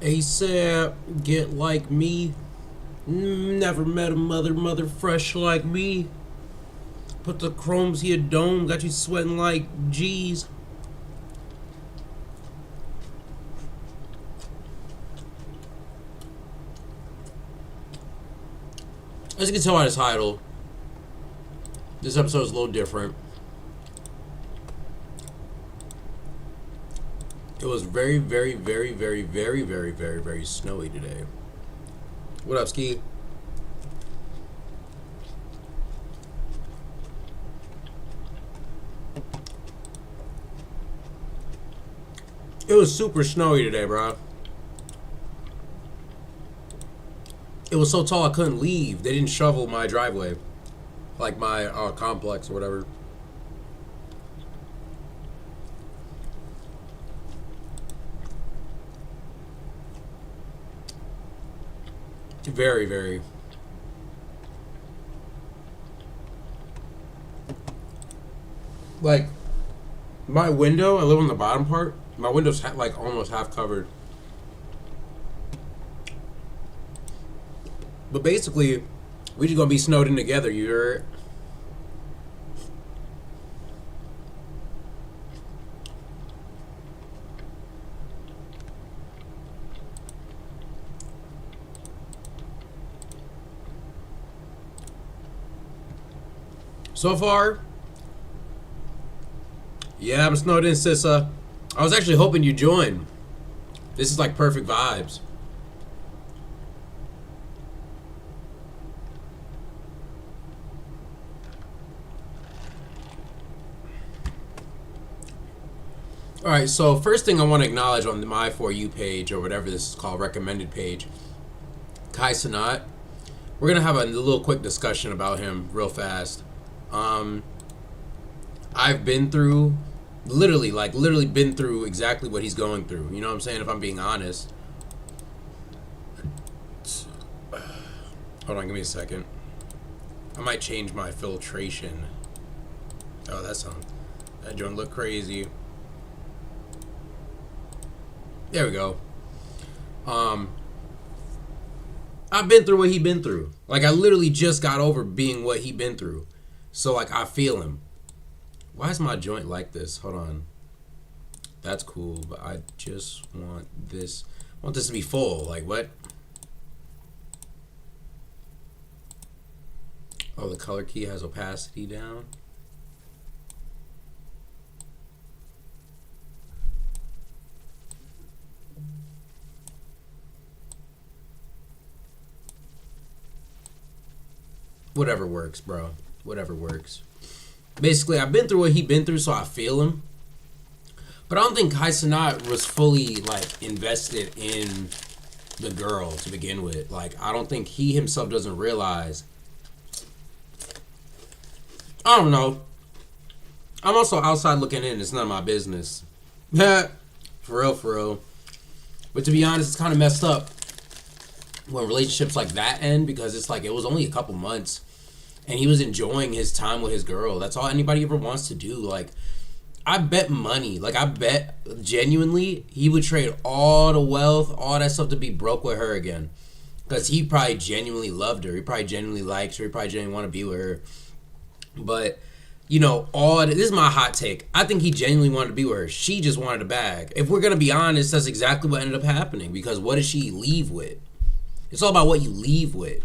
ASAP, get like me. Never met a mother fresh like me. Put the chromes here dome, got you sweating like G's. As you can tell by the title, this episode is a little different. It was very snowy today. What up, Ski? It was super snowy today, bro. It was so tall I couldn't leave. They didn't shovel my driveway. Like my complex or whatever. Very. Like, my window, I live on the bottom part. My window's like almost half covered. But basically, we just gonna be snowed in together. You're so far. Yeah, I'm snowed in, Sissa. I was actually hoping you'd join. This is like perfect vibes. All right, so first thing I want to acknowledge on my For You page, or whatever this is called, recommended page, Kai Sanat. We're going to have a little quick discussion about him real fast. I've been through, literally been through exactly what he's going through. You know what I'm saying? If I'm being honest. Hold on, give me a second. I might change my filtration. Oh, that joint look crazy. There we go. I've been through what he been through. Like, I literally just got over being what he been through. So, like, I feel him. Why is my joint like this? Hold on. That's cool, but I just want this. I want this to be full. Like, what? Oh, the color key has opacity down. Whatever works, bro. Whatever works. Basically, I've been through what he been through, so I feel him. But I don't think Kai Sanat was fully, like, invested in the girl to begin with. Like, I don't think he himself doesn't realize. I don't know. I'm also outside looking in. It's none of my business. For real. But to be honest, it's kind of messed up when relationships like that end, because it's like it was only a couple months and he was enjoying his time with his girl. That's all anybody ever wants to do. Like, I bet money, like I bet genuinely he would trade all the wealth, all that stuff to be broke with her again, because he probably genuinely loved her. He probably genuinely likes her. He probably genuinely want to be with her. But you know, this is my hot take. I think he genuinely wanted to be with her. She just wanted a bag. If we're gonna be honest, that's exactly what ended up happening, because what did she leave with? It's all about what you leave with.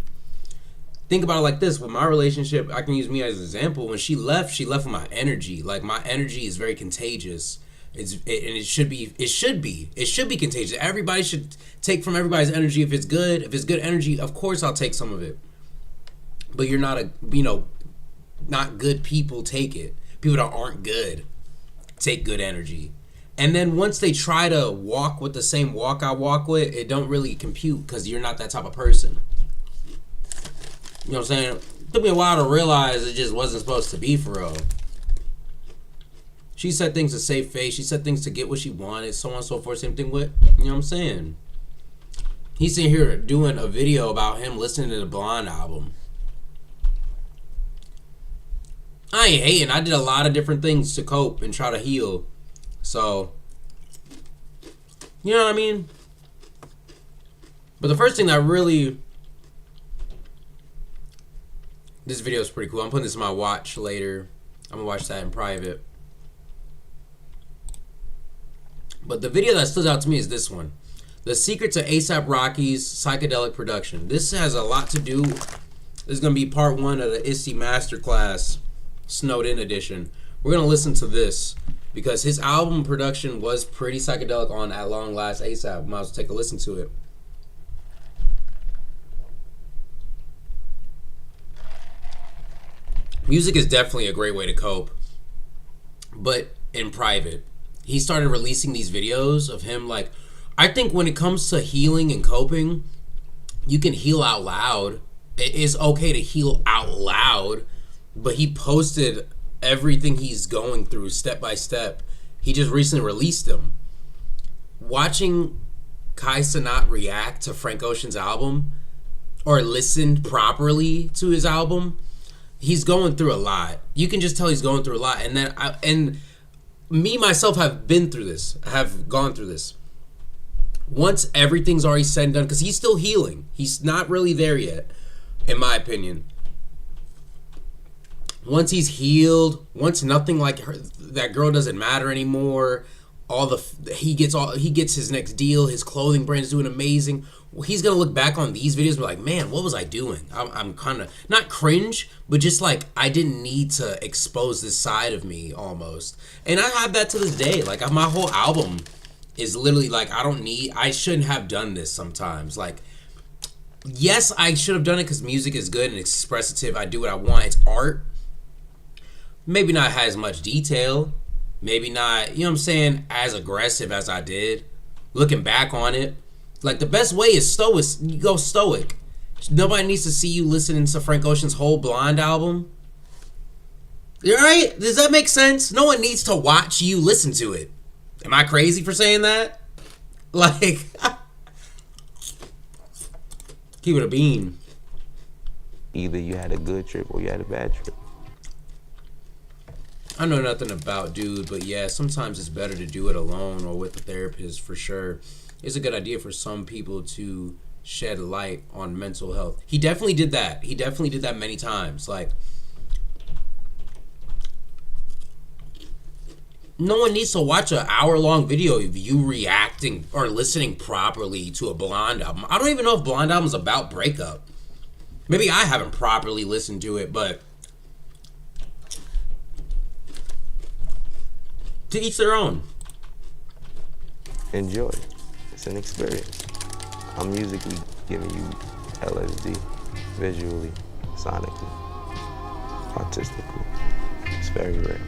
Think about it like this. With my relationship, I can use me as an example. When she left with my energy. Like, my energy is very contagious. And it should be contagious. Everybody should take from everybody's energy if it's good. If it's good energy, of course I'll take some of it. But you're not not good people take it. People that aren't good take good energy. And then once they try to walk with the same walk I walk with, it don't really compute, because you're not that type of person. You know what I'm saying? It took me a while to realize it just wasn't supposed to be for real. She said things to save face. She said things to get what she wanted, so on and so forth. Same thing with, you know what I'm saying? He's sitting here doing a video about him listening to the Blonde album. I ain't hating. I did a lot of different things to cope and try to heal. So, you know what I mean? But the first thing that really... This video is pretty cool. I'm putting this in my watch later. I'm going to watch that in private. But the video that stood out to me is this one. The Secret to A$AP Rocky's Psychedelic Production. This has a lot to do... This is going to be part 1 of the Isty Masterclass Snowed In edition. We're going to listen to this because his album production was pretty psychedelic on At Long Last A$AP. Might as well take a listen to it. Music is definitely a great way to cope, but in private. He started releasing these videos of him, like, I think when it comes to healing and coping, you can heal out loud. It is okay to heal out loud, but he posted everything he's going through step by step. He just recently released them. Watching Kai Cenat react to Frank Ocean's album, or listened properly to his album, he's going through a lot. You can just tell he's going through a lot. And me, myself, have been through this. Have gone through this. Once everything's already said and done, because he's still healing. He's not really there yet, in my opinion. Once he's healed, once nothing like her, that girl doesn't matter anymore, he gets his next deal, his clothing brand's doing amazing. He's gonna look back on these videos and be like, man, what was I doing? I'm kind of not cringe, but just like I didn't need to expose this side of me almost. And I have that to this day. Like my whole album is literally like I shouldn't have done this sometimes. Like, yes, I should have done it because music is good and expressive. I do what I want. It's art. Maybe not as much detail. Maybe not, you know what I'm saying, as aggressive as I did. Looking back on it. Like, the best way is stoic. You go stoic. Nobody needs to see you listening to Frank Ocean's whole Blonde album. Right? Does that make sense? No one needs to watch you listen to it. Am I crazy for saying that? Like, keep it a bean. Either you had a good trip or you had a bad trip. I know nothing about dude, but yeah, sometimes it's better to do it alone or with a therapist for sure. It's a good idea for some people to shed light on mental health. He definitely did that. He definitely did that many times. Like, no one needs to watch an hour-long video of you reacting or listening properly to a Blonde album. I don't even know if Blonde album is about breakup. Maybe I haven't properly listened to it, but to each their own. Enjoy. It's an experience. I'm musically giving you LSD, visually, sonically, artistically. It's very rare.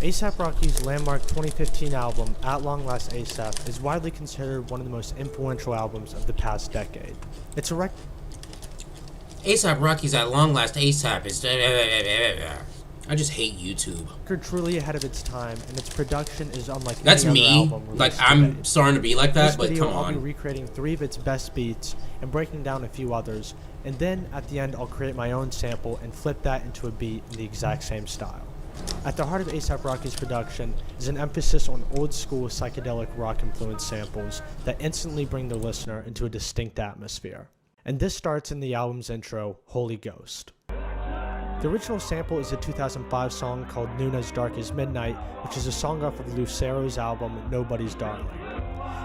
A$AP Rocky's landmark 2015 album, At Long Last A$AP, is widely considered one of the most influential albums of the past decade. It's a A$AP Rocky's At Long Last A$AP is... I just hate YouTube. Truly ahead of its time, and its production is unlike That's any me. other album released Like, to I'm date. starting to be like that, This but video, come I'll be on. recreating 3 of its best beats and breaking down a few others, and then at the end I'll create my own sample and flip that into a beat in the exact same style. At the heart of A$AP Rocky's production is an emphasis on old-school psychedelic rock-influenced samples that instantly bring the listener into a distinct atmosphere. And this starts in the album's intro, Holy Ghost. The original sample is a 2005 song called Noon as Dark as Midnight, which is a song off of Lucero's album Nobody's Darling.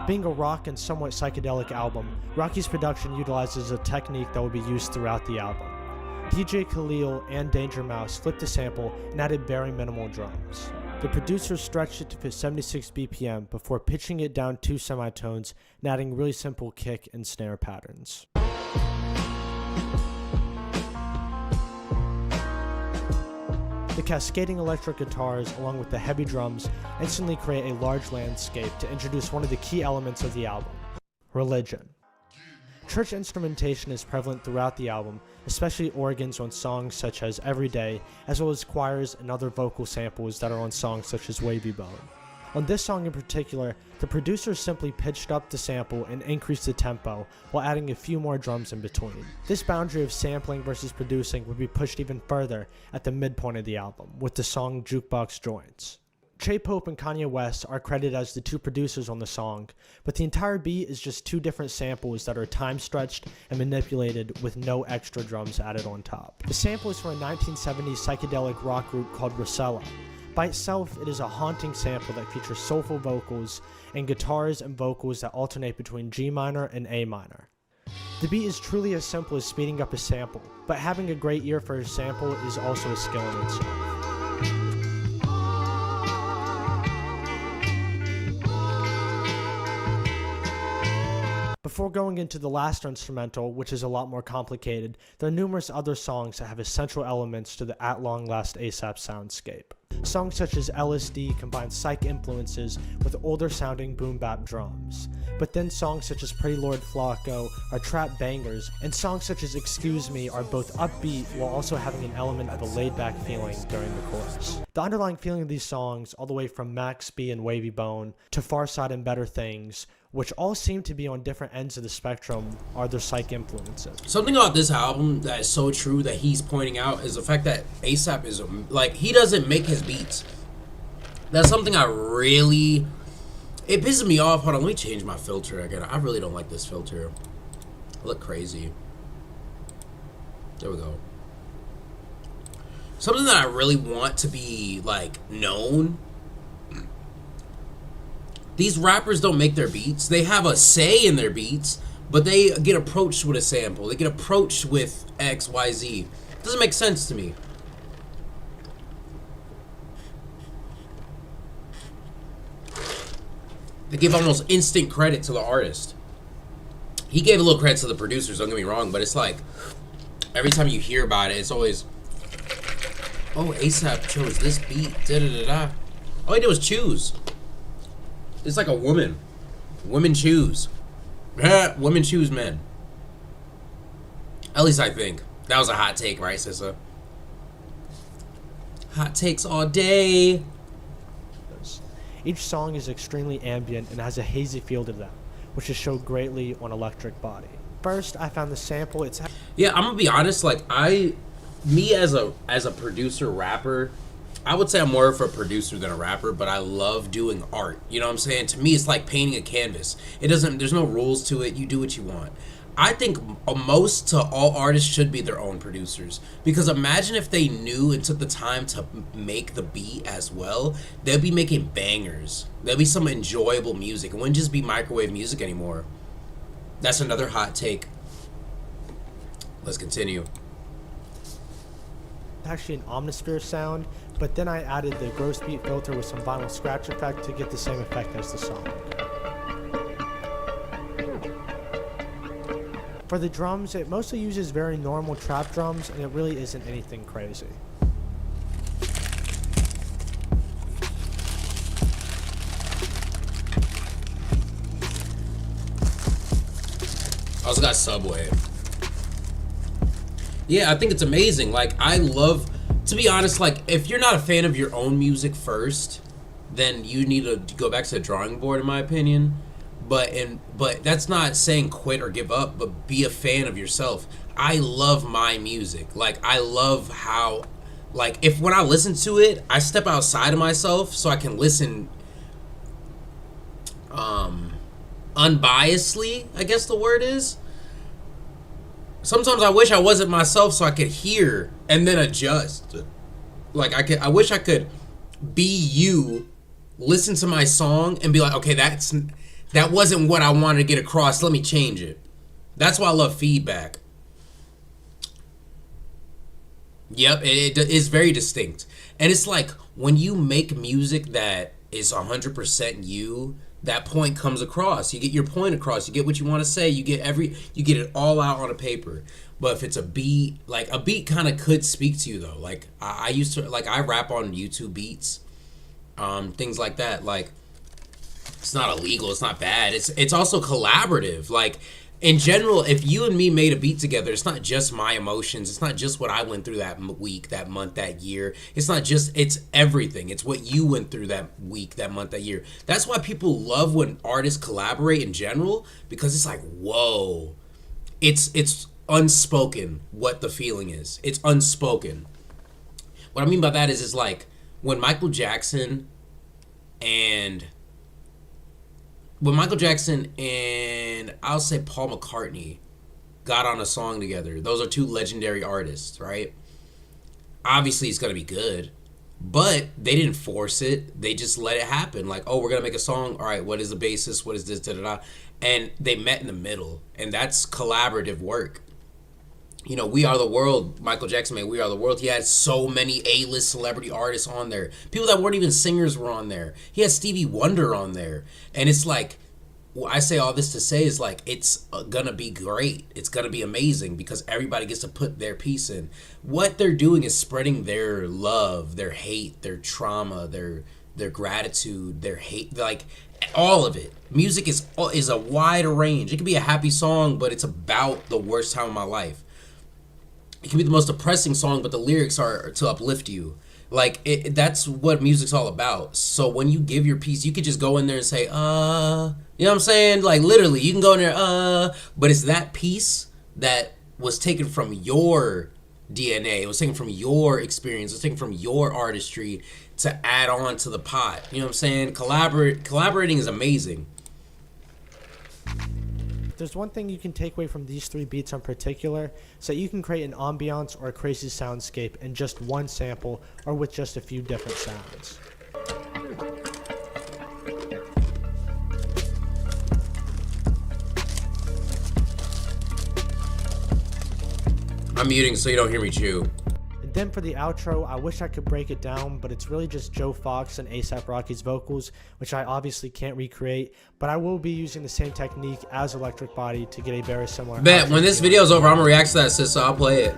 Being a rock and somewhat psychedelic album, Rocky's production utilizes a technique that will be used throughout the album. DJ Khalil and Danger Mouse flipped the sample and added very minimal drums. The producers stretched it to fit 76 BPM before pitching it down 2 semitones and adding really simple kick and snare patterns. The cascading electric guitars, along with the heavy drums, instantly create a large landscape to introduce one of the key elements of the album: religion. Church instrumentation is prevalent throughout the album, especially organs on songs such as Every Day, as well as choirs and other vocal samples that are on songs such as Wavy Bone. On this song in particular, the producers simply pitched up the sample and increased the tempo, while adding a few more drums in between. This boundary of sampling versus producing would be pushed even further at the midpoint of the album, with the song Jukebox Joints. Che Pope and Kanye West are credited as the two producers on the song, but the entire beat is just two different samples that are time stretched and manipulated with no extra drums added on top. The sample is from a 1970s psychedelic rock group called Rosella. By itself, it is a haunting sample that features soulful vocals and guitars and vocals that alternate between G minor and A minor. The beat is truly as simple as speeding up a sample, but having a great ear for a sample is also a skill in itself. Before going into the last instrumental, which is a lot more complicated, there are numerous other songs that have essential elements to the At Long Last ASAP soundscape. Songs such as LSD combine psych influences with older sounding boom bap drums. But then songs such as Pretty Lord Flacco are trap bangers, and songs such as Excuse Me are both upbeat while also having an element of a laid back feeling during the chorus. The underlying feeling of these songs, all the way from Max B and Wavy Bone to Farside and Better Things, which all seem to be on different ends of the spectrum, are their psych influences. Something about this album that is so true that he's pointing out is the fact that ASAP is, like, he doesn't make his beats. That's something I really... It pisses me off. Hold on, let me change my filter again. I really don't like this filter. I look crazy. There we go. Something that I really want to be, like, known... These rappers don't make their beats. They have a say in their beats, but they get approached with a sample. They get approached with X, Y, Z. It doesn't make sense to me. They give almost instant credit to the artist. He gave a little credit to the producers, don't get me wrong, but it's like, every time you hear about it, it's always, oh, ASAP chose this beat, da-da-da-da. All he did was choose. It's like a woman. Women choose. Women choose men. At least I think. That was a hot take, right, Sissa? Hot takes all day. Each song is extremely ambient and has a hazy feel to them, which is shown greatly on Electric Body. First, I found the sample. Yeah, I'm gonna be honest. Like, me as a producer rapper, I would say I'm more of a producer than a rapper, but I love doing art. You know what I'm saying? To me, it's like painting a canvas. There's no rules to it. You do what you want. I think most to all artists should be their own producers. Because imagine if they knew and took the time to make the beat as well. They'd be making bangers. There'd be some enjoyable music. It wouldn't just be microwave music anymore. That's another hot take. Let's continue. Actually an omnisphere sound, but then I added the gross beat filter with some vinyl scratch effect to get the same effect as the song. For the drums, it mostly uses very normal trap drums, and it really isn't anything crazy. I also got Subway. Yeah, I think it's amazing. Like, I love, to be honest, like, if you're not a fan of your own music first, then you need to go back to the drawing board, in my opinion. But that's not saying quit or give up, but be a fan of yourself. I love my music. Like, I love how, like, when I listen to it, I step outside of myself so I can listen unbiasedly, I guess the word is. Sometimes I wish I wasn't myself so I could hear and then adjust. Like, I wish I could be you, listen to my song and be like, okay, that wasn't what I wanted to get across. Let me change it. That's why I love feedback. Yep, it is very distinct. And it's like, when you make music that is 100% you, that point comes across. You get your point across. You get what you want to say. You get it all out on a paper. But if it's a beat, like, a beat kind of could speak to you though. Like, I used to, like, I rap on YouTube beats, things like that. Like, it's not illegal. It's not bad. It's also collaborative. Like, in general, if you and me made a beat together, it's not just my emotions. It's not just what I went through that week, that month, that year. It's everything. It's what you went through that week, that month, that year. That's why people love when artists collaborate in general, because it's like, whoa. It's unspoken what the feeling is. It's unspoken. What I mean by that is like, when Michael Jackson And when Michael Jackson and I'll say Paul McCartney got on a song together, those are two legendary artists, right? Obviously, it's going to be good. But they didn't force it. They just let it happen. Like, oh, we're going to make a song. All right, what is the basis? What is this? Da, da, da. And they met in the middle. And that's collaborative work. You know, We Are the World. Michael Jackson made We Are the World. He had so many A-list celebrity artists on there. People that weren't even singers were on there. He had Stevie Wonder on there. And it's like, well, I say all this to say is like, it's gonna be great. It's gonna be amazing because everybody gets to put their piece in. What they're doing is spreading their love, their hate, their trauma, their gratitude, their hate, like all of it. Music is a wide range. It can be a happy song, but it's about the worst time of my life. It can be the most depressing song, but the lyrics are to uplift you. Like, that's what music's all about. So when you give your piece, you could just go in there and say, you know what I'm saying? Like, literally, you can go in there, but it's that piece that was taken from your DNA. It was taken from your experience. It was taken from your artistry to add on to the pot. You know what I'm saying? Collaborating is amazing. There's one thing you can take away from these 3 beats in particular, so that you can create an ambiance or a crazy soundscape in just one sample or with just a few different sounds. I'm muting so you don't hear me chew. And then for the outro, I wish I could break it down, but it's really just Joe Fox and A$AP Rocky's vocals, which I obviously can't recreate, but I will be using the same technique as Electric Body to get a very similar Bet, outro when this feel. video's over, I'm gonna react to that, sis, so I'll play it.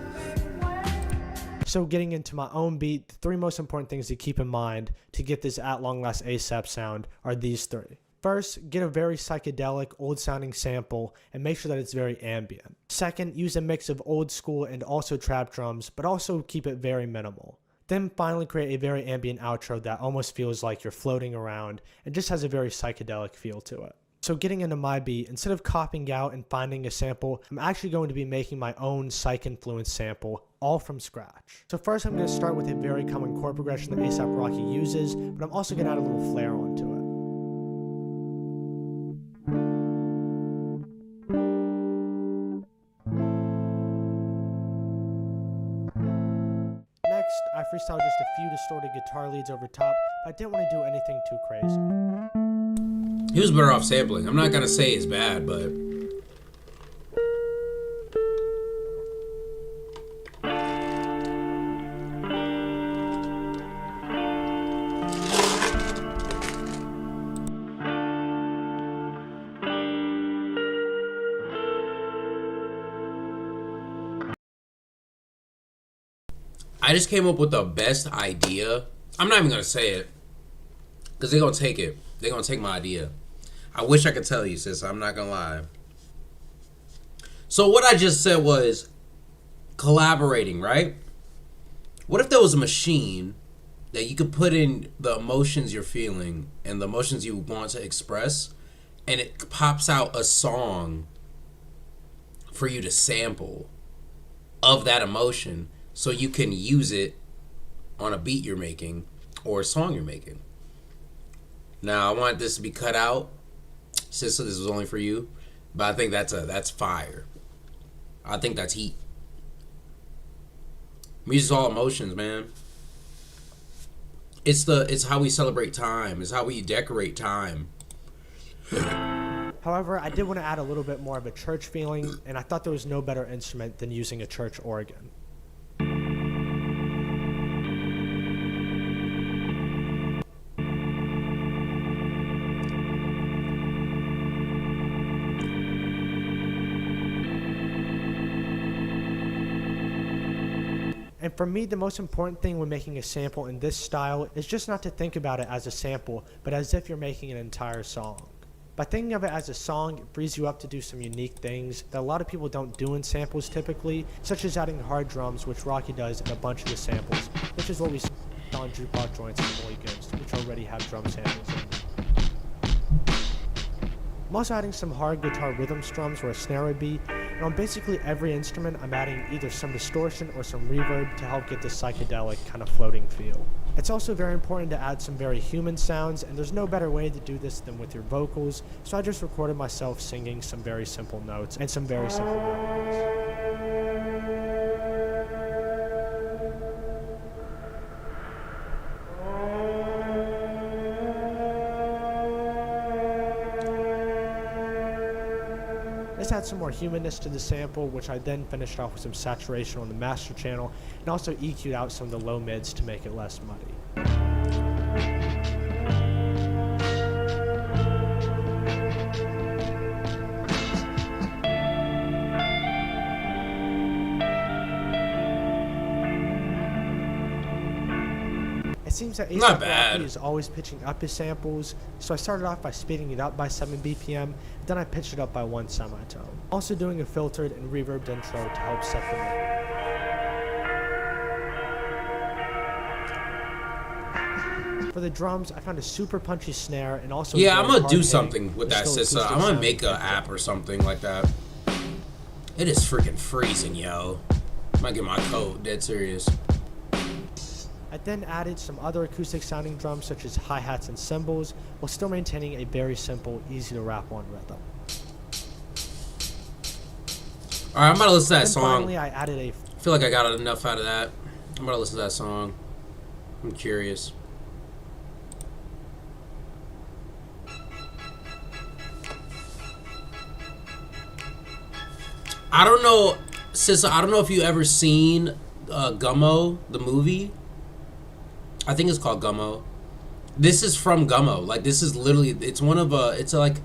So getting into my own beat, the 3 most important things to keep in mind to get this at long last A$AP sound are these 3. First, get a very psychedelic, old-sounding sample and make sure that it's very ambient. Second, use a mix of old school and also trap drums, but also keep it very minimal. Then finally create a very ambient outro that almost feels like you're floating around and just has a very psychedelic feel to it. So getting into my beat, instead of copying out and finding a sample, I'm actually going to be making my own psych-influenced sample, all from scratch. So first I'm going to start with a very common chord progression that A$AP Rocky uses, but I'm also going to add a little flair onto it. Next, I freestyle just a few distorted guitar leads over top, but I didn't want to do anything too crazy. He was better off sampling. I'm not gonna say it's bad, but I just came up with the best idea. I'm not even gonna say it because they're gonna take it. They're gonna take my idea. I wish I could tell you, sis. I'm not gonna lie. So what I just said was collaborating, right? What if there was a machine that you could put in the emotions you're feeling and the emotions you want to express, and it pops out a song for you to sample of that emotion so you can use it on a beat you're making or a song you're making. Now, I want this to be cut out. Sis, this was only for you, but I think that's fire. I think that's heat. Music's all emotions, man. It's how we celebrate time. It's how we decorate time. However, I did want to add a little bit more of a church feeling, and I thought there was no better instrument than using a church organ. And for me, the most important thing when making a sample in this style is just not to think about it as a sample, but as if you're making an entire song. By thinking of it as a song, it frees you up to do some unique things that a lot of people don't do in samples typically, such as adding hard drums, which Rocky does in a bunch of the samples, which is what we saw on Jukebox Joints and Molly Ghost, which already have drum samples in. I'm also adding some hard guitar rhythm strums where a snare would be, and on basically every instrument I'm adding either some distortion or some reverb to help get this psychedelic kind of floating feel. At It's also very important to add some very human sounds, and there's no better way to do this than with your vocals, so I just recorded myself singing some very simple notes and some very simple melodies. This had some more humanness to the sample, which I then finished off with some saturation on the master channel, and also EQ'd out some of the low mids to make it less muddy. It seems that Not A$AP bad. Rocky is always pitching up his samples, so I started off by speeding it up by 7 BPM, then I pitched it up by 1 semitone. Also doing a filtered and reverbed intro to help set the mood. For the drums, I found a super punchy snare and also Yeah, I'm very gonna do hard-hitting, something with but that, still sister. acoustic I'm gonna sounding make an effective. app or something like that. It is freaking freezing, yo. Might get my coat. Dead serious. I then added some other acoustic sounding drums such as hi-hats and cymbals, while still maintaining a very simple, easy to rap on rhythm. Alright, I'm about to listen to that Then song. finally, I added a I feel like I got enough out of that. I'm about to listen to that song. I'm curious. I don't know, sis. I don't know if you ever seen Gummo, the movie. I think it's called Gummo. This is from Gummo. Like, this is literally, it's one of it's like,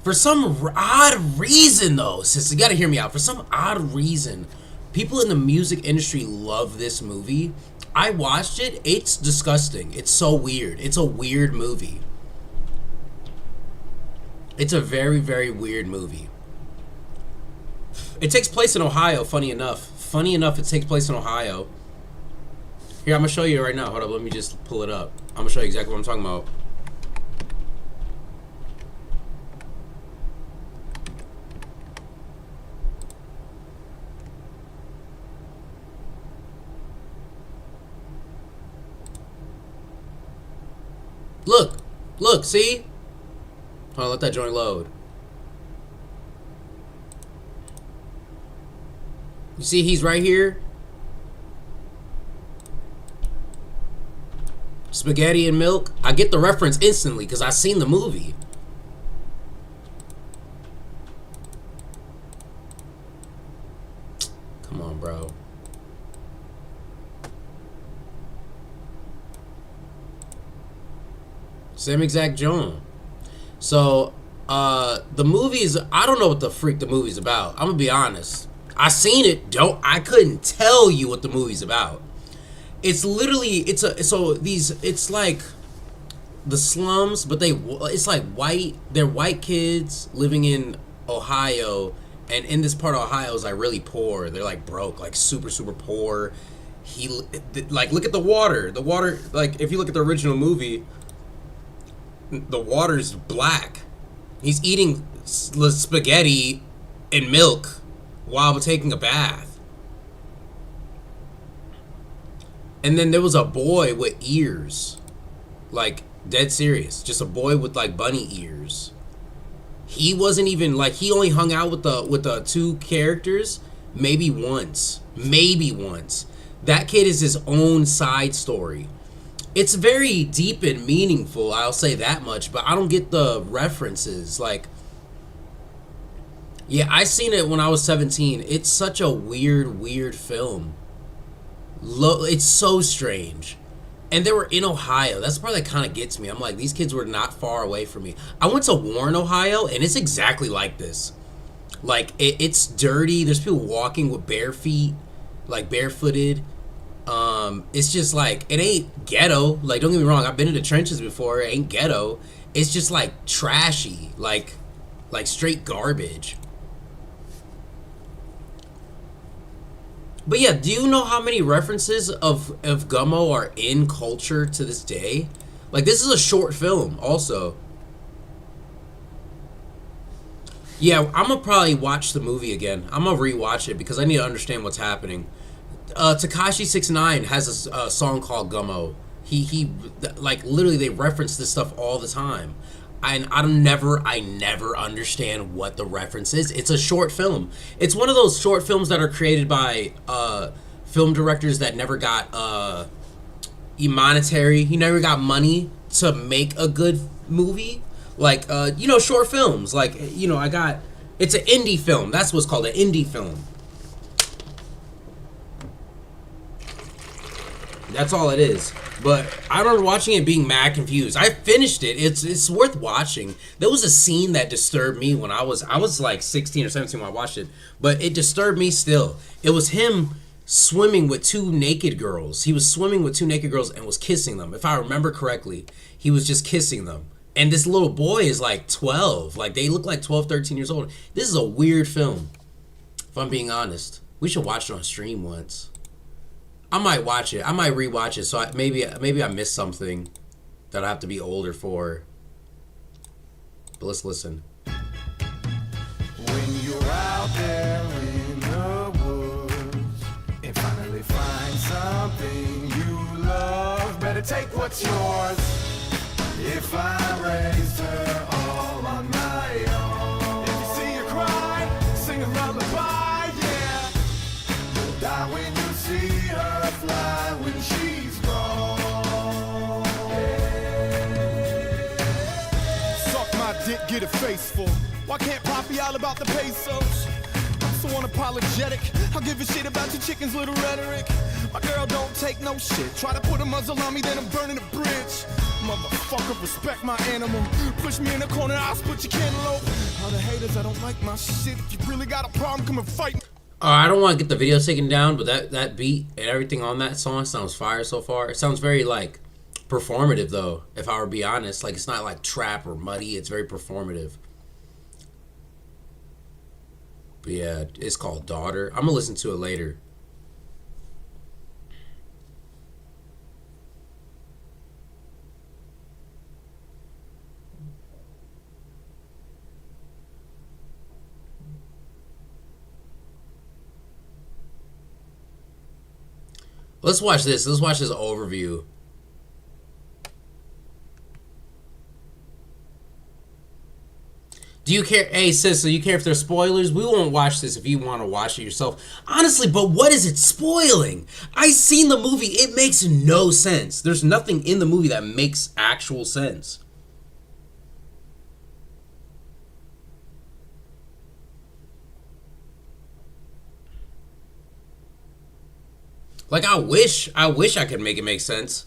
for some odd reason though, sis, you gotta hear me out. For some odd reason, people in the music industry love this movie. I watched it. It's disgusting. It's so weird. It's a weird movie. It's a very, very weird movie. It takes place in Ohio, funny enough. Funny enough, it takes place in Ohio. Here, I'm gonna show you right now. Hold up, let me just pull it up. I'm gonna show you exactly what I'm talking about. Look, look, see? Hold on, let that joint load. You see, he's right here. Spaghetti and milk. I get the reference instantly because I seen the movie. Come on, bro. Same exact joint. So, the movie's, I don't know what the freak the movie's about. I'm gonna be honest. I seen it. I couldn't tell you what the movie's about. It's literally, it's like the slums, but it's like they're white kids living in Ohio, and in this part of Ohio is like really poor. They're like broke, like super, super poor. Like, look at the water. The water, like, if you look at the original movie, the water's black. He's eating spaghetti and milk while taking a bath. And then there was a boy with ears. Like, dead serious. Just a boy with, like, bunny ears. He wasn't even, like, he only hung out with the two characters maybe once. Maybe once. That kid is his own side story. It's very deep and meaningful, I'll say that much, but I don't get the references. Like, yeah, I seen it when I was 17. It's such a weird film. It's so strange. And they were in Ohio. That's the part that kind of gets me. I'm like, these kids were not far away from me. I went to Warren, Ohio, and it's exactly like this. Like, it's dirty. There's people walking with bare feet, like barefooted. It's just like, it ain't ghetto. Like, don't get me wrong, I've been in the trenches before. It ain't ghetto. It's just like trashy, like straight garbage. But yeah, do you know how many references of Gummo are in culture to this day? Like, this is a short film also. Yeah, I'm gonna probably watch the movie again. I'm gonna rewatch it because I need to understand what's happening. Tekashi 6ix9ine has a song called Gummo. He like literally they reference this stuff all the time. And I never understand what the reference is. It's a short film. It's one of those short films that are created by film directors that never got monetary. He never got money to make a good movie. Like short films. Like it's an indie film. That's what's called, an indie film. That's all it is. But I remember watching it being mad confused. I finished it. It's worth watching. There was a scene that disturbed me when I was like 16 or 17 when I watched it, but it disturbed me still. It was him swimming with two naked girls. He was swimming with two naked girls and was kissing them. If I remember correctly, he was just kissing them. And this little boy is like 12. Like, they look like 12, 13 years old. This is a weird film, if I'm being honest. We should watch it on stream once. I might watch it. I might rewatch it. So maybe I missed something that I have to be older for. But let's listen. When you're out there in the woods and finally find something you love, better take what's yours. If I raised her all on my own, if you see her cry, sing a lullaby, yeah. You'll die when you see her fly when she's gone. Suck my dick, get a face full. Why can't Pop be all about the pesos? I'm so unapologetic. I'll give a shit about your chicken's little rhetoric. My girl don't take no shit. Try to put a muzzle on me, then I'm burning a bridge. Motherfucker, respect my animal. Push me in the corner, I'll split your cantaloupe. All the haters, I don't like my shit. If you really got a problem, come and fight me. I don't want to get the video taken down, but that beat and everything on that song sounds fire so far. It sounds very, like, performative, though, if I were to be honest. Like, it's not, like, trap or muddy. It's very performative. But, yeah, it's called Daughter. I'm going to listen to it later. Let's watch this. Let's watch this overview. Do you care? Hey, sis, so you care if there's spoilers? We won't watch this if you want to watch it yourself. Honestly, but what is it spoiling? I seen the movie. It makes no sense. There's nothing in the movie that makes actual sense. Like, I wish I could make it make sense.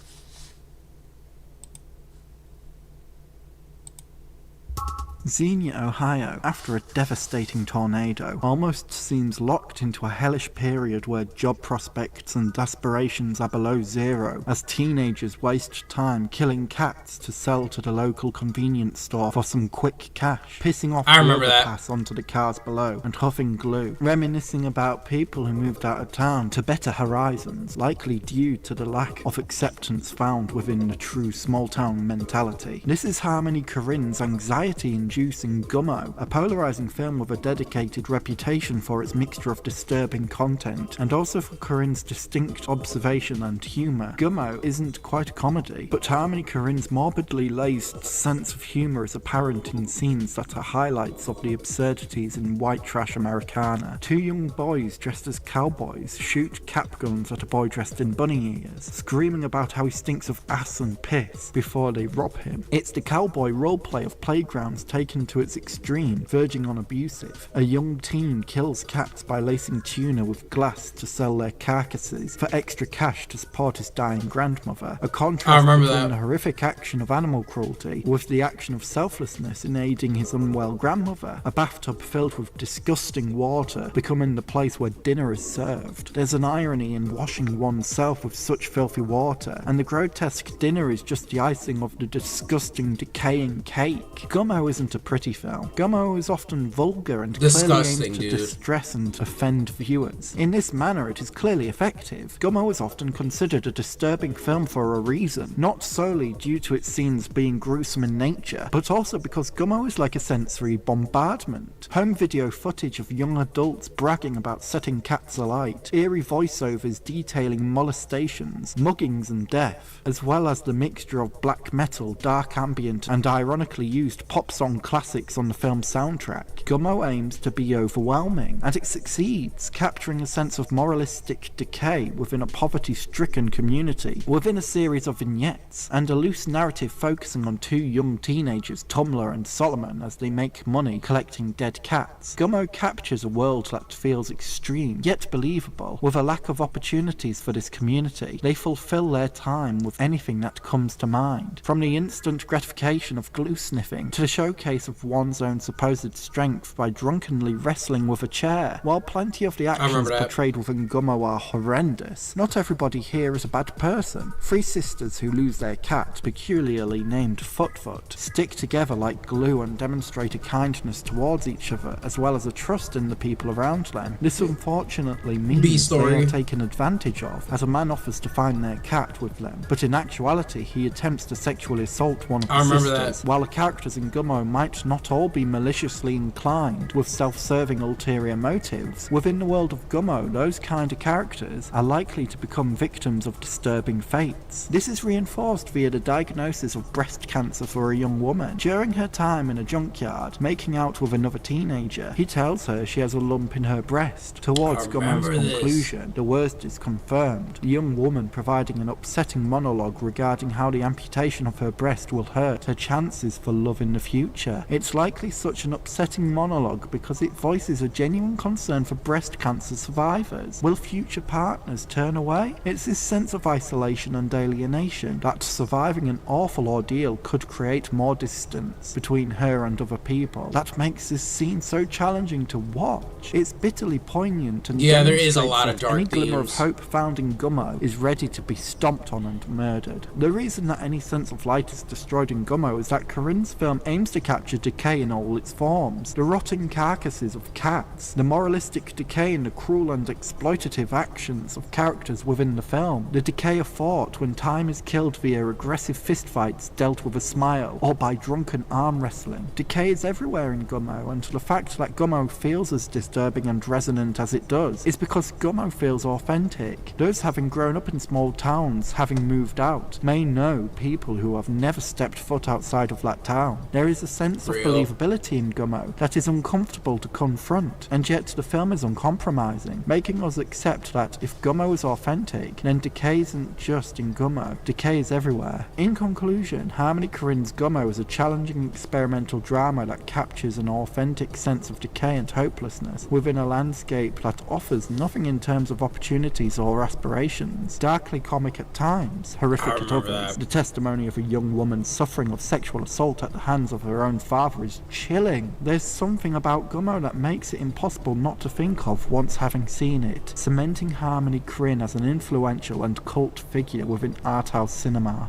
Xenia, Ohio, after a devastating tornado, almost seems locked into a hellish period where job prospects and aspirations are below zero, as teenagers waste time killing cats to sell to the local convenience store for some quick cash, pissing off the overpass onto the cars below, and huffing glue, reminiscing about people who moved out of town to better horizons, likely due to the lack of acceptance found within the true small-town mentality. This is Harmony Korine's anxiety-inducing Gummo, a polarizing film with a dedicated reputation for its mixture of disturbing content, and also for Korine's distinct observation and humour. Gummo isn't quite a comedy, but Harmony Korine's morbidly laced sense of humour is apparent in scenes that are highlights of the absurdities in white trash Americana. Two young boys dressed as cowboys shoot cap guns at a boy dressed in bunny ears, screaming about how he stinks of ass and piss before they rob him. It's the cowboy roleplay of playgrounds taken to its extreme, verging on abusive. A young teen kills cats by lacing tuna with glass to sell their carcasses for extra cash to support his dying grandmother. A contrast between the horrific action of animal cruelty with the action of selflessness in aiding his unwell grandmother. A bathtub filled with disgusting water becoming the place where dinner is served. There's an irony in washing oneself with such filthy water, and the grotesque dinner is just the icing of the disgusting, decaying cake. Gummo isn't a pretty film. Gummo is often vulgar and Disgusting, clearly aimed to dude. distress and offend viewers. In this manner, it is clearly effective. Gummo is often considered a disturbing film for a reason, not solely due to its scenes being gruesome in nature, but also because Gummo is like a sensory bombardment. Home video footage of young adults bragging about setting cats alight, eerie voiceovers detailing molestations, muggings and death, as well as the mixture of black metal, dark ambient and ironically used pop song classics on the film's soundtrack. Gummo aims to be overwhelming, and it succeeds, capturing a sense of moralistic decay within a poverty-stricken community, within a series of vignettes, and a loose narrative focusing on two young teenagers, Tumblr and Solomon, as they make money collecting dead cats. Gummo captures a world that feels extreme, yet believable. With a lack of opportunities for this community, they fulfill their time with anything that comes to mind, from the instant gratification of glue sniffing to the showcase of one's own supposed strength by drunkenly wrestling with a chair. While plenty of the actions portrayed within Gummo are horrendous, not everybody here is a bad person. Three sisters who lose their cat, peculiarly named Foot, stick together like glue and demonstrate a kindness towards each other, as well as a trust in the people around them. This unfortunately means they are taken advantage of, as a man offers to find their cat with them, but in actuality he attempts to sexually assault one of the sisters. While the characters in Gummo might not all be maliciously inclined, with self-serving ulterior motives, within the world of Gummo, those kind of characters are likely to become victims of disturbing fates. This is reinforced via the diagnosis of breast cancer for a young woman. During her time in a junkyard, making out with another teenager, he tells her she has a lump in her breast. Towards Gummo's conclusion, the worst is confirmed, the young woman providing an upsetting monologue regarding how the amputation of her breast will hurt her chances for love in the future. It's likely such an upsetting monologue because it voices a genuine concern for breast cancer survivors. Will future partners turn away? It's this sense of isolation and alienation that surviving an awful ordeal could create more distance between her and other people that makes this scene so challenging to watch. It's bitterly poignant and there is a lot of dark any glimmer of themes. hope found in Gummo is ready to be stomped on and murdered. The reason that any sense of light is destroyed in Gummo is that Corinne's film aims to capture decay in all its forms. The rotting carcasses of cats, the moralistic decay in the cruel and exploitative actions of characters within the film, the decay of thought when time is killed via aggressive fistfights dealt with a smile, or by drunken arm wrestling. Decay is everywhere in Gummo, and the fact that Gummo feels as disturbing and resonant as it does is because Gummo feels authentic. Those having grown up in small towns, having moved out, may know people who have never stepped foot outside of that town. There is a sense of believability in Gummo that is uncomfortable to confront, and yet the film is uncompromising, making us accept that if Gummo is authentic, then decay isn't just in Gummo, decay is everywhere. In conclusion, Harmony Korine's Gummo is a challenging experimental drama that captures an authentic sense of decay and hopelessness within a landscape that offers nothing in terms of opportunities or aspirations. Darkly comic at times, horrific at others. The testimony of a young woman suffering of sexual assault at the hands of her own father is chilling. There's something about Gummo that makes it impossible not to think of once having seen it, cementing Harmony Korine as an influential and cult figure within art house cinema.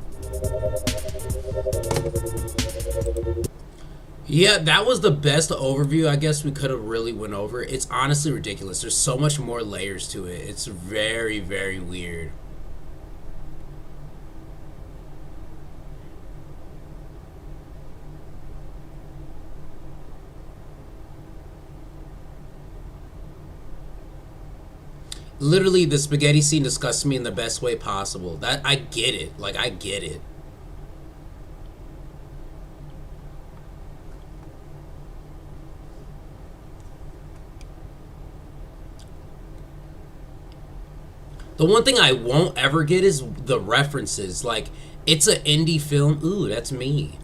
Yeah, that was the best overview I guess we could have really went over. It's honestly ridiculous. There's so much more layers to it. It's very, very weird. Literally, the spaghetti scene disgusts me in the best way possible. That I get it. Like, I get it. The one thing I won't ever get is the references. Like, it's an indie film. Ooh, that's me.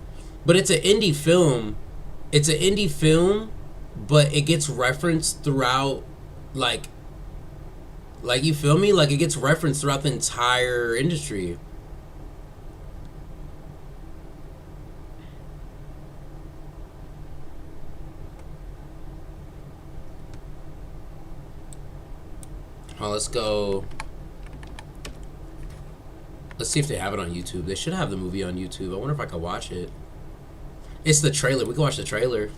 But it's an indie film. It's an indie film, but it gets referenced throughout, like, you feel me? Like, it gets referenced throughout the entire industry. Oh, let's go. Let's see if they have it on YouTube. They should have the movie on YouTube. I wonder if I can watch it. It's the trailer. We can watch the trailer.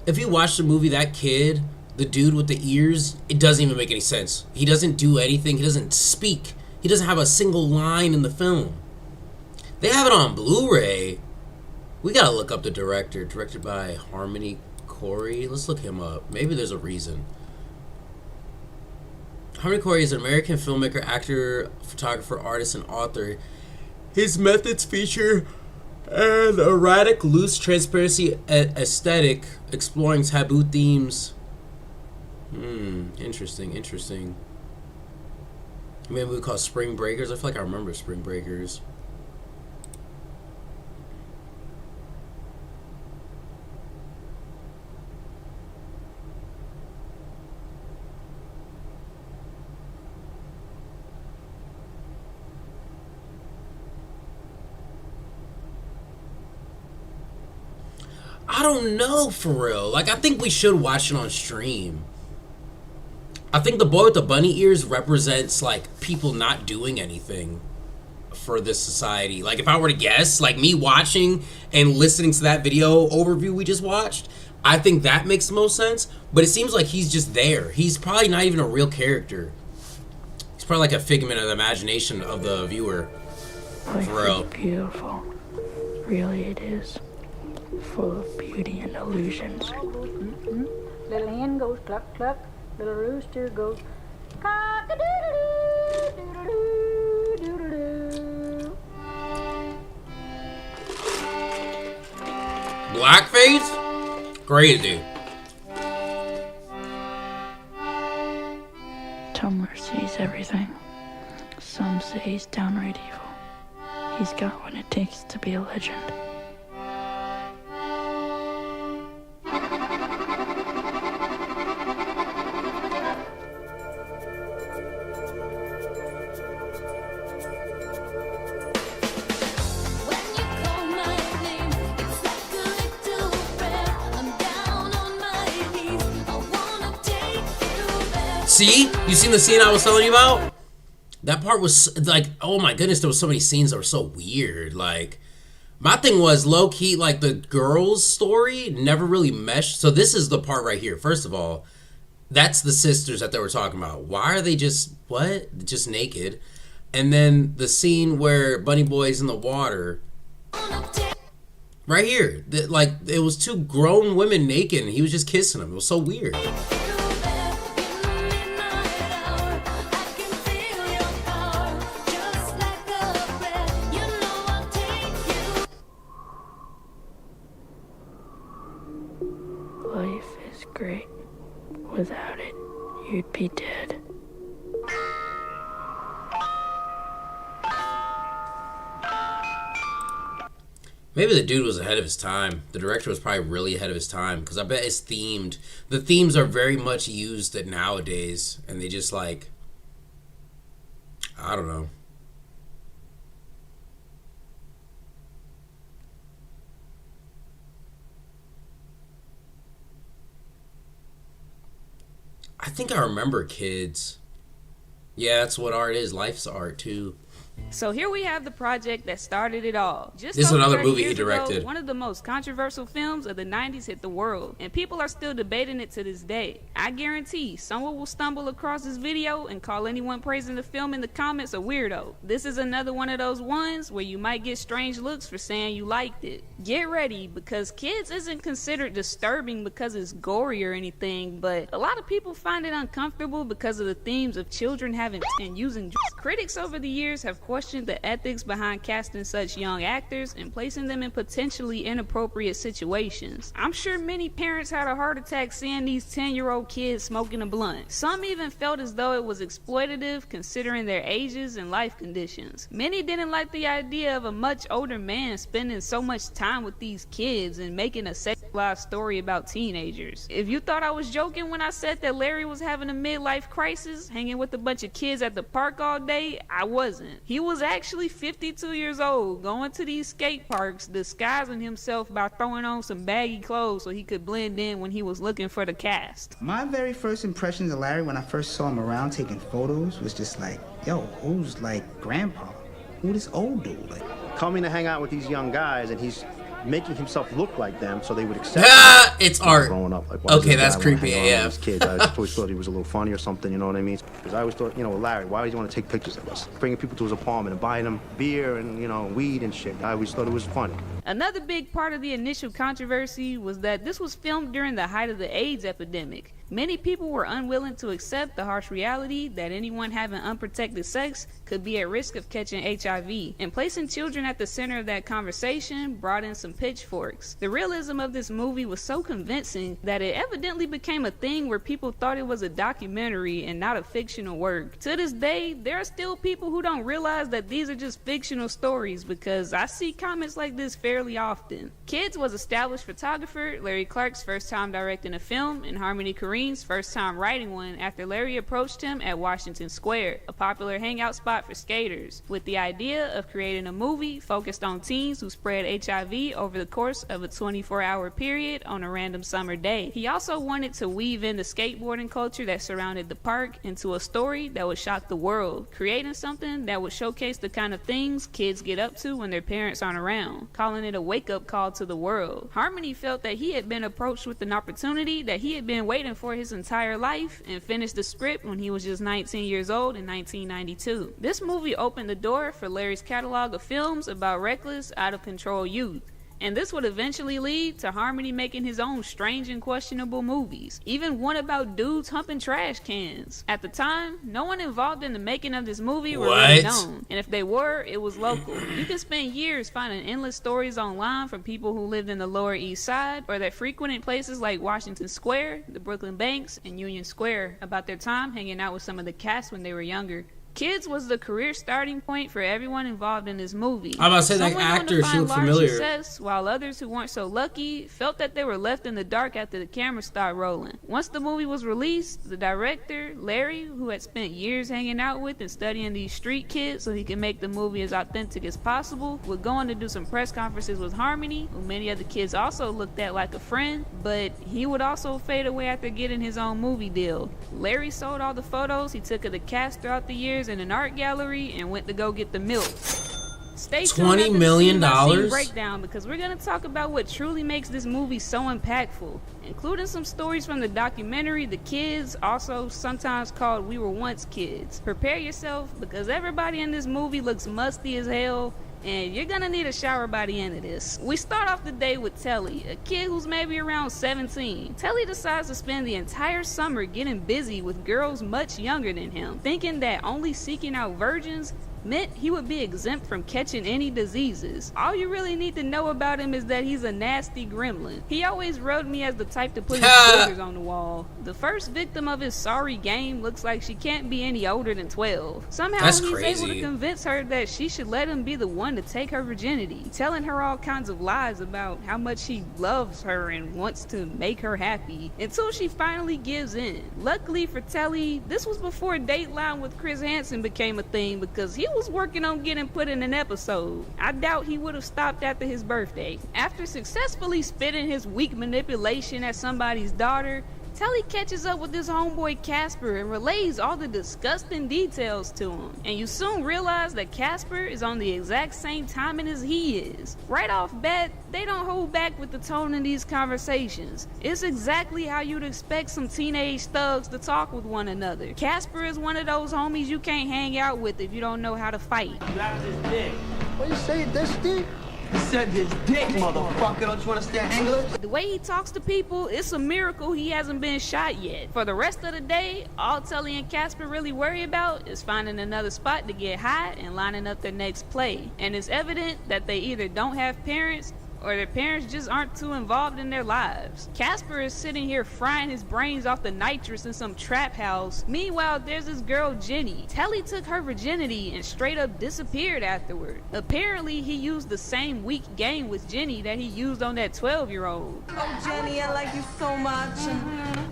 If you watch the movie, that kid, the dude with the ears, it doesn't even make any sense. He doesn't do anything. He doesn't speak. He doesn't have a single line in the film. They have it on Blu-ray. We gotta look up the director. Directed by Harmony Corey. Let's look him up. Maybe there's a reason. Harmony Corey is an American filmmaker, actor, photographer, artist, and author. His methods feature an erratic, loose transparency aesthetic, exploring taboo themes. Interesting. Maybe we call Spring Breakers. I feel like I remember Spring Breakers. I don't know, for real. Like, I think we should watch it on stream. I think the boy with the bunny ears represents, like, people not doing anything for this society. Like, if I were to guess, like, me watching and listening to that video overview we just watched, I think that makes the most sense. But it seems like he's just there. He's probably not even a real character. He's probably like a figment of the imagination of the viewer. Life For real. is beautiful. Really it is. Full of beauty and illusions. Little hen goes cluck cluck. Little rooster goes cock-a-doodle-doo, doodle-doo. Blackface? Crazy. Tumblr sees everything. Some say he's downright evil. He's got what it takes to be a legend. See? You seen the scene I was telling you about? That part was like, oh my goodness, there was so many scenes that were so weird. Like, my thing was low-key, like, the girl's story never really meshed. So this is the part right here. First of all, that's the sisters that they were talking about. Why are they just, what? Just naked. And then the scene where Bunny Boy's in the water. Right here. Like, it was two grown women naked and he was just kissing them. It was so weird. Life is great. Without it, you'd be dead. Maybe the dude was ahead of his time. The director was probably really ahead of his time because I bet it's themed. The themes are very much used nowadays, and they just like, I don't know. I think I remember Kids. Yeah, that's what art is. Life's art too. So here we have the project that started it all. Just This is over another 30 movie he years ago, directed. one of the most controversial films of the 90s hit the world, and people are still debating it to this day. I guarantee someone will stumble across this video and call anyone praising the film in the comments a weirdo. This is another one of those ones where you might get strange looks for saying you liked it. Get ready, because Kids isn't considered disturbing because it's gory or anything, but a lot of people find it uncomfortable because of the themes of children having and using drugs. Critics over the years have questioned the ethics behind casting such young actors and placing them in potentially inappropriate situations. I'm sure many parents had a heart attack seeing these 10-year-old kids smoking a blunt. Some even felt as though it was exploitative considering their ages and life conditions. Many didn't like the idea of a much older man spending so much time with these kids and making a sexualized story about teenagers. If you thought I was joking when I said that Larry was having a midlife crisis, hanging with a bunch of kids at the park all day, I wasn't. He was actually 52 years old, going to these skate parks, disguising himself by throwing on some baggy clothes so he could blend in when he was looking for the cast. My very first impressions of Larry when I first saw him around taking photos was just like, yo, who's like grandpa? Who this old dude? Like, coming to hang out with these young guys, and he's making himself look like them so they would accept Ah, it's art. Growing up, like, why does Okay, this that's guy wanna creepy hang out with AF. these kids? I always thought he was a little funny or something, you know what I mean? Because I always thought, you know, Larry, why does he want to take pictures of us? Bringing people to his apartment and buying them beer and, you know, weed and shit. I always thought it was funny. Another big part of the initial controversy was that this was filmed during the height of the AIDS epidemic. Many people were unwilling to accept the harsh reality that anyone having unprotected sex could be at risk of catching HIV, and placing children at the center of that conversation brought in some pitchforks. The realism of this movie was so convincing that it evidently became a thing where people thought it was a documentary and not a fictional work. To this day, there are still people who don't realize that these are just fictional stories, because I see comments like this fairly often. Kids was established photographer Larry Clark's first time directing a film, and Harmony Korrine's first time writing one after Larry approached him at Washington Square, a popular hangout spot for skaters, with the idea of creating a movie focused on teens who spread HIV over the course of a 24-hour period on a random summer day. He also wanted to weave in the skateboarding culture that surrounded the park into a story that would shock the world, creating something that would showcase the kind of things kids get up to when their parents aren't around, calling it a wake-up call to the world. Harmony felt that he had been approached with an opportunity that he had been waiting for his entire life, and finished the script when he was just 19 years old in 1992. This movie opened the door for Larry's catalog of films about reckless, out-of-control youth, and this would eventually lead to Harmony making his own strange and questionable movies, even one about dudes humping trash cans. At the time, no one involved in the making of this movie were really known, and if they were, it was local. You can spend years finding endless stories online from people who lived in the Lower East Side or that frequented places like Washington Square, the Brooklyn Banks, and Union Square about their time hanging out with some of the cast when they were younger. Kids was the career starting point for everyone involved in this movie. I'm about to say that actor should look familiar. Success, while others who weren't so lucky felt that they were left in the dark after the camera started rolling. Once the movie was released, the director, Larry, who had spent years hanging out with and studying these street kids so he could make the movie as authentic as possible, would go on to do some press conferences with Harmony, who many of the kids also looked at like a friend, but he would also fade away after getting his own movie deal. Larry sold all the photos he took of the cast throughout the years in an art gallery and went to go get the milk. Stay tuned $20 million breakdown, because we're going to talk about what truly makes this movie so impactful, including some stories from the documentary The Kids, also sometimes called We Were Once Kids. Prepare yourself, because everybody in this movie looks musty as hell, and you're gonna need a shower by the end of this. We start off the day with Telly, a kid who's maybe around 17. Telly decides to spend the entire summer getting busy with girls much younger than him, thinking that only seeking out virgins meant he would be exempt from catching any diseases. All you really need to know about him is that he's a nasty gremlin. He always rubbed me as the type to put his fingers on the wall. The first victim of his sorry game looks like she can't be any older than 12. Somehow he's able to convince her that she should let him be the one to take her virginity, telling her all kinds of lies about how much he loves her and wants to make her happy, until she finally gives in. Luckily for Telly, this was before Dateline with Chris Hansen became a thing, because he was working on getting put in an episode. I doubt he would have stopped after his birthday. After successfully spitting his weak manipulation at somebody's daughter, Telly catches up with his homeboy Casper and relays all the disgusting details to him. And you soon realize that Casper is on the exact same timing as he is. Right off bat, they don't hold back with the tone in these conversations. It's exactly how you'd expect some teenage thugs to talk with one another. Casper is one of those homies you can't hang out with if you don't know how to fight. Grab his dick. What you say, this dick? He said his dick, motherfucker. Don't you understand English? The way he talks to people, it's a miracle he hasn't been shot yet. For the rest of the day, all Telly and Casper really worry about is finding another spot to get high and lining up their next play. And it's evident that they either don't have parents or their parents just aren't too involved in their lives. Casper is sitting here frying his brains off the nitrous in some trap house. Meanwhile, there's this girl, Jenny. Telly took her virginity and straight up disappeared afterward. Apparently, he used the same weak game with Jenny that he used on that 12-year-old. Oh, Jenny, I like you so much.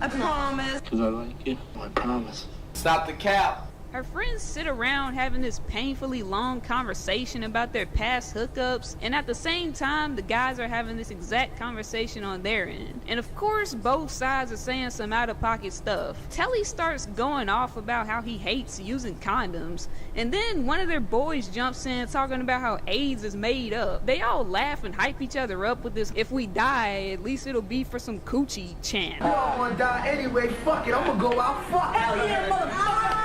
I promise. Because I like you. I promise. Stop the cap. Her friends sit around having this painfully long conversation about their past hookups, and at the same time, the guys are having this exact conversation on their end. And of course, both sides are saying some out-of-pocket stuff. Telly starts going off about how he hates using condoms, and then one of their boys jumps in talking about how AIDS is made up. They all laugh and hype each other up with this, if we die, at least it'll be for some coochie chant. You all wanna die anyway, fuck it, I'm gonna go out, fuck. Hell yeah, motherfucker!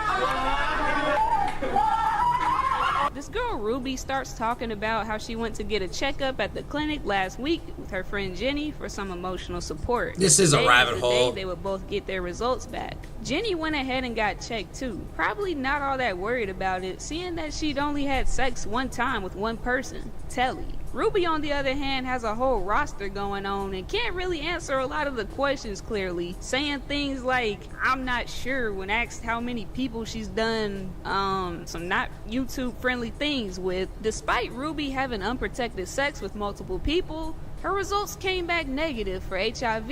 This girl Ruby starts talking about how she went to get a checkup at the clinic last week with her friend Jenny for some emotional support. This is a rabbit hole. They would both get their results back. Jenny went ahead and got checked too. Probably not all that worried about it, seeing that she'd only had sex one time with one person, Telly. Ruby, on the other hand, has a whole roster going on and can't really answer a lot of the questions clearly, saying things like, I'm not sure, when asked how many people she's done some not YouTube friendly things with. Despite Ruby having unprotected sex with multiple people, her results came back negative for HIV.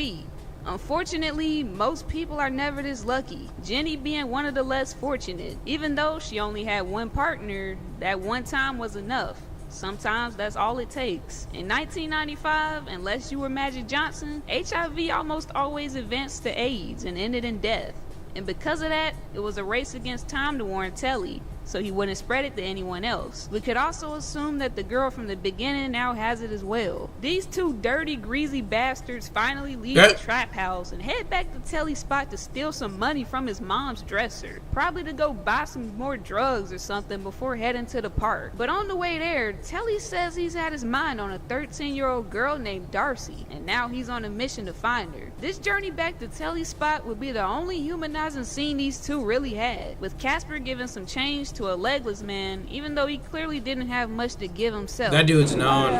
Unfortunately, most people are never this lucky, Jenny being one of the less fortunate. Even though she only had one partner, that one time was enough. Sometimes that's all it takes. In 1995, unless you were Magic Johnson, HIV almost always advanced to AIDS and ended in death. And because of that, it was a race against time to warn Telly, so he wouldn't spread it to anyone else. We could also assume that the girl from the beginning now has it as well. These two dirty, greasy bastards finally leave the trap house and head back to Telly's spot to steal some money from his mom's dresser. Probably to go buy some more drugs or something before heading to the park. But on the way there, Telly says he's had his mind on a 13-year-old girl named Darcy, and now he's on a mission to find her. This journey back to Telly's spot would be the only humanizing scene these two really had, with Casper giving some change to a legless man, even though he clearly didn't have much to give himself. That dude's known.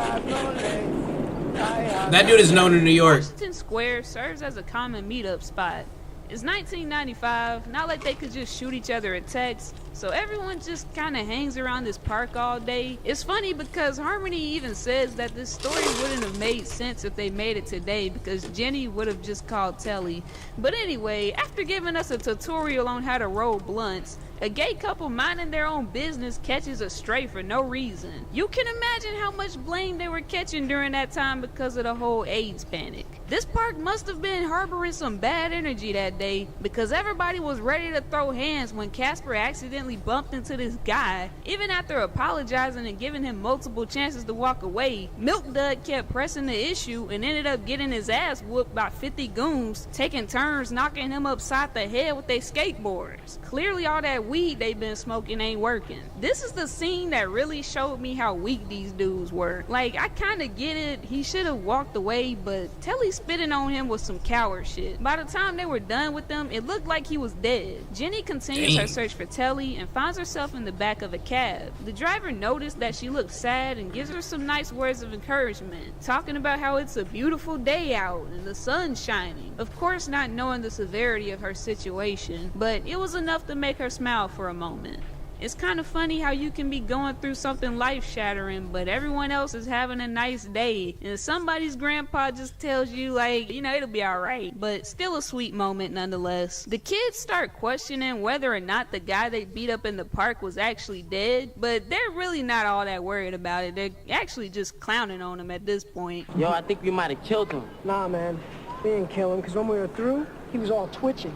That dude is known in New York. Washington Square serves as a common meetup spot. It's 1995, not like they could just shoot each other a text, so everyone just kind of hangs around this park all day. It's funny because Harmony even says that this story wouldn't have made sense if they made it today because Jenny would have just called Telly. But anyway, after giving us a tutorial on how to roll blunts, a gay couple minding their own business catches a stray for no reason. You can imagine how much blame they were catching during that time because of the whole AIDS panic. This park must have been harboring some bad energy that day because everybody was ready to throw hands when Casper accidentally bumped into this guy. Even after apologizing and giving him multiple chances to walk away, Milk Dud kept pressing the issue and ended up getting his ass whooped by 50 goons, taking turns knocking him upside the head with their skateboards. Clearly all that weed they've been smoking ain't working. This is the scene that really showed me how weak these dudes were. Like, I kinda get it, he should have walked away, but Telly spitting on him was some coward shit. By the time they were done with him, it looked like he was dead. Jenny continues her search for Telly and finds herself in the back of a cab. The driver noticed that she looked sad and gives her some nice words of encouragement, talking about how it's a beautiful day out and the sun's shining. Of course, not knowing the severity of her situation, but it was enough to make her smile for a moment. It's kind of funny how you can be going through something life-shattering, but everyone else is having a nice day, and somebody's grandpa just tells you, like, you know, it'll be alright, but still a sweet moment nonetheless. The kids start questioning whether or not the guy they beat up in the park was actually dead, but they're really not all that worried about it. They're actually just clowning on him at this point. Yo, I think we might have killed him. Nah, man. We didn't kill him because when we were through, he was all twitching.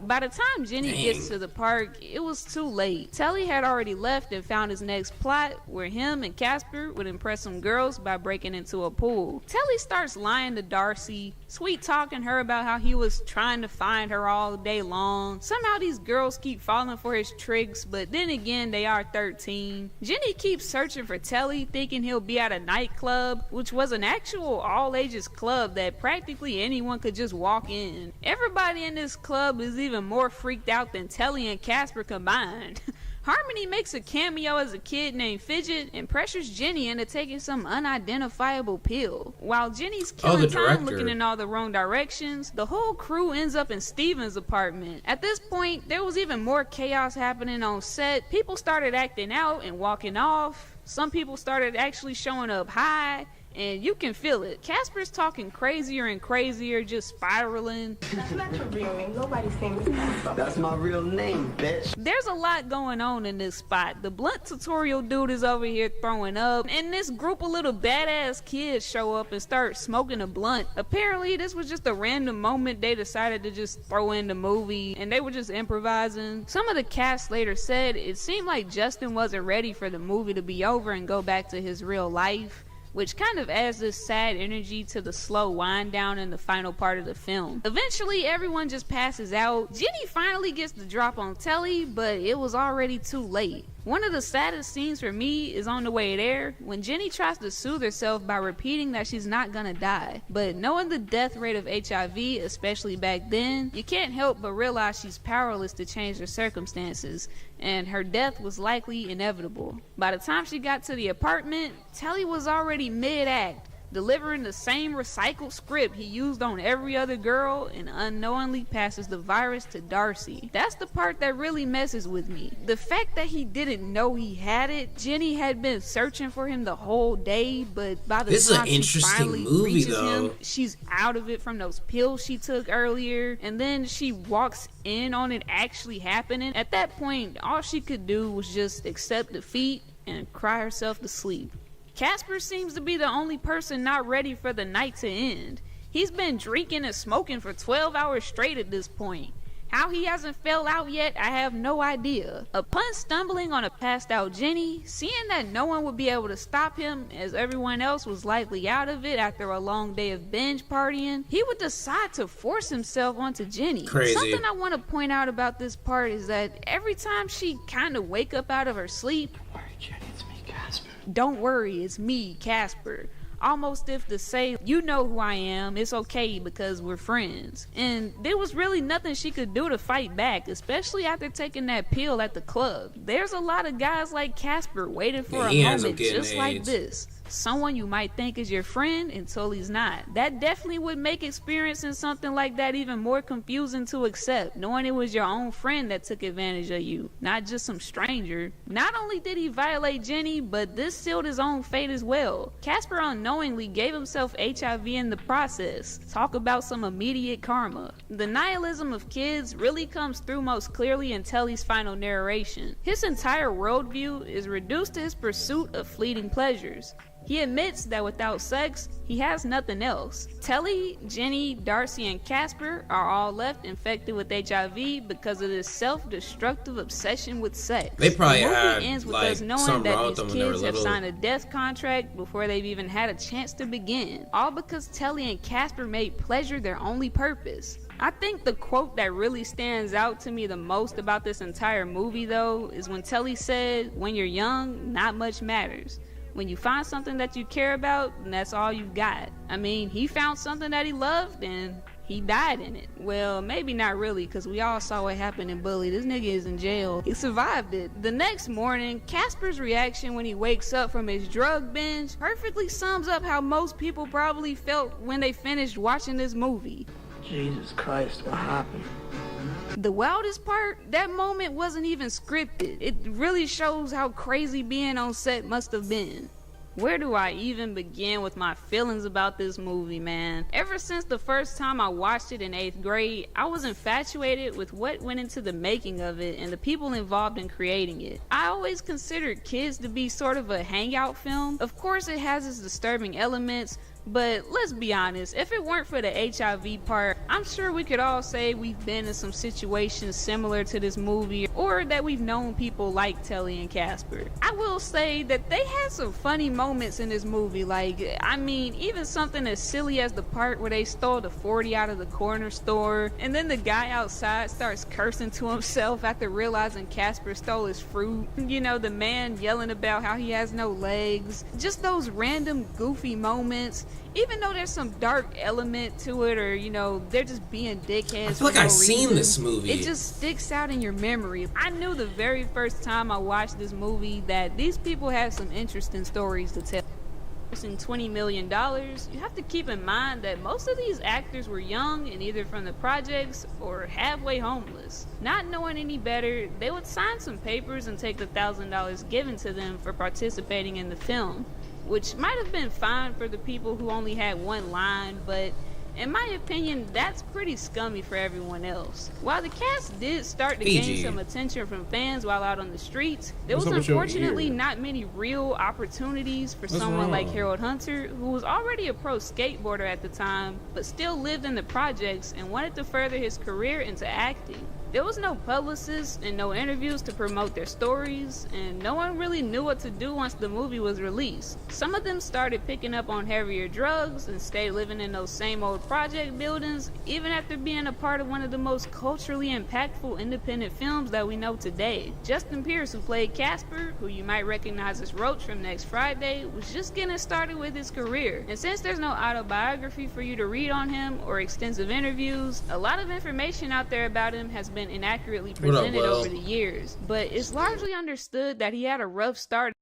By the time Jenny gets to the park, it was too late. Telly had already left and found his next plot, where him and Casper would impress some girls by breaking into a pool. Telly starts lying to Darcy, sweet talking her about how he was trying to find her all day long. Somehow these girls keep falling for his tricks, but then again, they are 13. Jenny keeps searching for Telly, thinking he'll be at a nightclub, which was an actual all-ages club that practically anyone could just walk in. Everybody in this club is even more freaked out than Telly and Casper combined. Harmony makes a cameo as a kid named Fidget and pressures Jenny into taking some unidentifiable pill. While Jenny's killing time looking in all the wrong directions, the whole crew ends up in Steven's apartment. At this point, there was even more chaos happening on set. People started acting out and walking off. Some people started actually showing up high. And you can feel it. Casper's talking crazier and crazier, just spiraling. That's not your real name. Nobody's saying this. That's my real name, bitch. There's a lot going on in this spot. The blunt tutorial dude is over here throwing up, and this group of little badass kids show up and start smoking a blunt. Apparently, this was just a random moment they decided to just throw in the movie, and they were just improvising. Some of the cast later said it seemed like Justin wasn't ready for the movie to be over and go back to his real life, which kind of adds this sad energy to the slow wind down in the final part of the film. Eventually, everyone just passes out. Jenny finally gets the drop on Telly, but it was already too late. One of the saddest scenes for me is on the way there, when Jenny tries to soothe herself by repeating that she's not gonna die. But knowing the death rate of HIV, especially back then, you can't help but realize she's powerless to change her circumstances, and her death was likely inevitable. By the time she got to the apartment, Telly was already mid-act, delivering the same recycled script he used on every other girl, and unknowingly passes the virus to Darcy. That's the part that really messes with me. The fact that he didn't know he had it. Jenny had been searching for him the whole day, but by the time she finally reaches him, she's out of it from those pills she took earlier, and then she walks in on it actually happening. At that point, all she could do was just accept defeat and cry herself to sleep. Casper seems to be the only person not ready for the night to end. He's been drinking and smoking for 12 hours straight at this point. How he hasn't fell out yet, I have no idea. Upon stumbling on a passed out Jenny, seeing that no one would be able to stop him as everyone else was likely out of it after a long day of binge partying, he would decide to force himself onto Jenny. Crazy. Something I want to point out about this part is that every time she kind of wake up out of her sleep, don't worry, it's me, Casper. Almost if to say, you know who I am, it's okay because we're friends. And there was really nothing she could do to fight back, especially after taking that pill at the club. There's a lot of guys like Casper waiting for a moment just like this. Someone you might think is your friend until he's not. That definitely would make experiencing something like that even more confusing to accept, knowing it was your own friend that took advantage of you, not just some stranger. Not only did he violate Jenny, but this sealed his own fate as well. Casper unknowingly gave himself HIV in the process. Talk about some immediate karma. The nihilism of kids really comes through most clearly in Telly's final narration. His entire worldview is reduced to his pursuit of fleeting pleasures. He admits that without sex, he has nothing else. Telly, Jenny, Darcy, and Casper are all left infected with HIV because of this self-destructive obsession with sex. They probably the movie had ends with like us knowing something wrong that with them these when they were kids have little. signed a death contract before they've even had a chance to begin. All because Telly and Casper made pleasure their only purpose. I think the quote that really stands out to me the most about this entire movie, though, is when Telly said, "When you're young, not much matters. When you find something that you care about, that's all you've got." I mean, he found something that he loved and he died in it. Well, maybe not really, because we all saw what happened in Bully. This nigga is in jail. He survived it. The next morning, Casper's reaction when he wakes up from his drug binge perfectly sums up how most people probably felt when they finished watching this movie. Jesus Christ, what happened? The wildest part, that moment wasn't even scripted. It really shows how crazy being on set must have been. Where do I even begin with my feelings about this movie, man? Ever since the first time I watched it in 8th grade, I was infatuated with what went into the making of it and the people involved in creating it. I always considered Kids to be sort of a hangout film. Of course, it has its disturbing elements, but let's be honest, if it weren't for the HIV part, I'm sure we could all say we've been in some situations similar to this movie, or that we've known people like Telly and Casper. I will say that they had some funny moments in this movie, I mean, even something as silly as the part where they stole the 40 out of the corner store, and then the guy outside starts cursing to himself after realizing Casper stole his fruit. You know, the man yelling about how he has no legs. Just those random goofy moments. Even though there's some dark element to it, or, you know, they're just being dickheads. I feel like I've seen this movie. It just sticks out in your memory. I knew the very first time I watched this movie that these people had some interesting stories to tell. In $20 million, you have to keep in mind that most of these actors were young and either from the projects or halfway homeless. Not knowing any better, they would sign some papers and take the $1,000 given to them for participating in the film, which might have been fine for the people who only had one line, but in my opinion, that's pretty scummy for everyone else. While the cast did start to gain some attention from fans while out on the streets, there was unfortunately not many real opportunities for someone like Harold Hunter, who was already a pro skateboarder at the time, but still lived in the projects and wanted to further his career into acting. There was no publicists and no interviews to promote their stories, and no one really knew what to do once the movie was released. Some of them started picking up on heavier drugs and stayed living in those same old project buildings, even after being a part of one of the most culturally impactful independent films that we know today. Justin Pierce, who played Casper, who you might recognize as Roach from Next Friday, was just getting started with his career. And since there's no autobiography for you to read on him or extensive interviews, a lot of information out there about him has been inaccurately presented over the years, but it's largely understood that he had a rough start.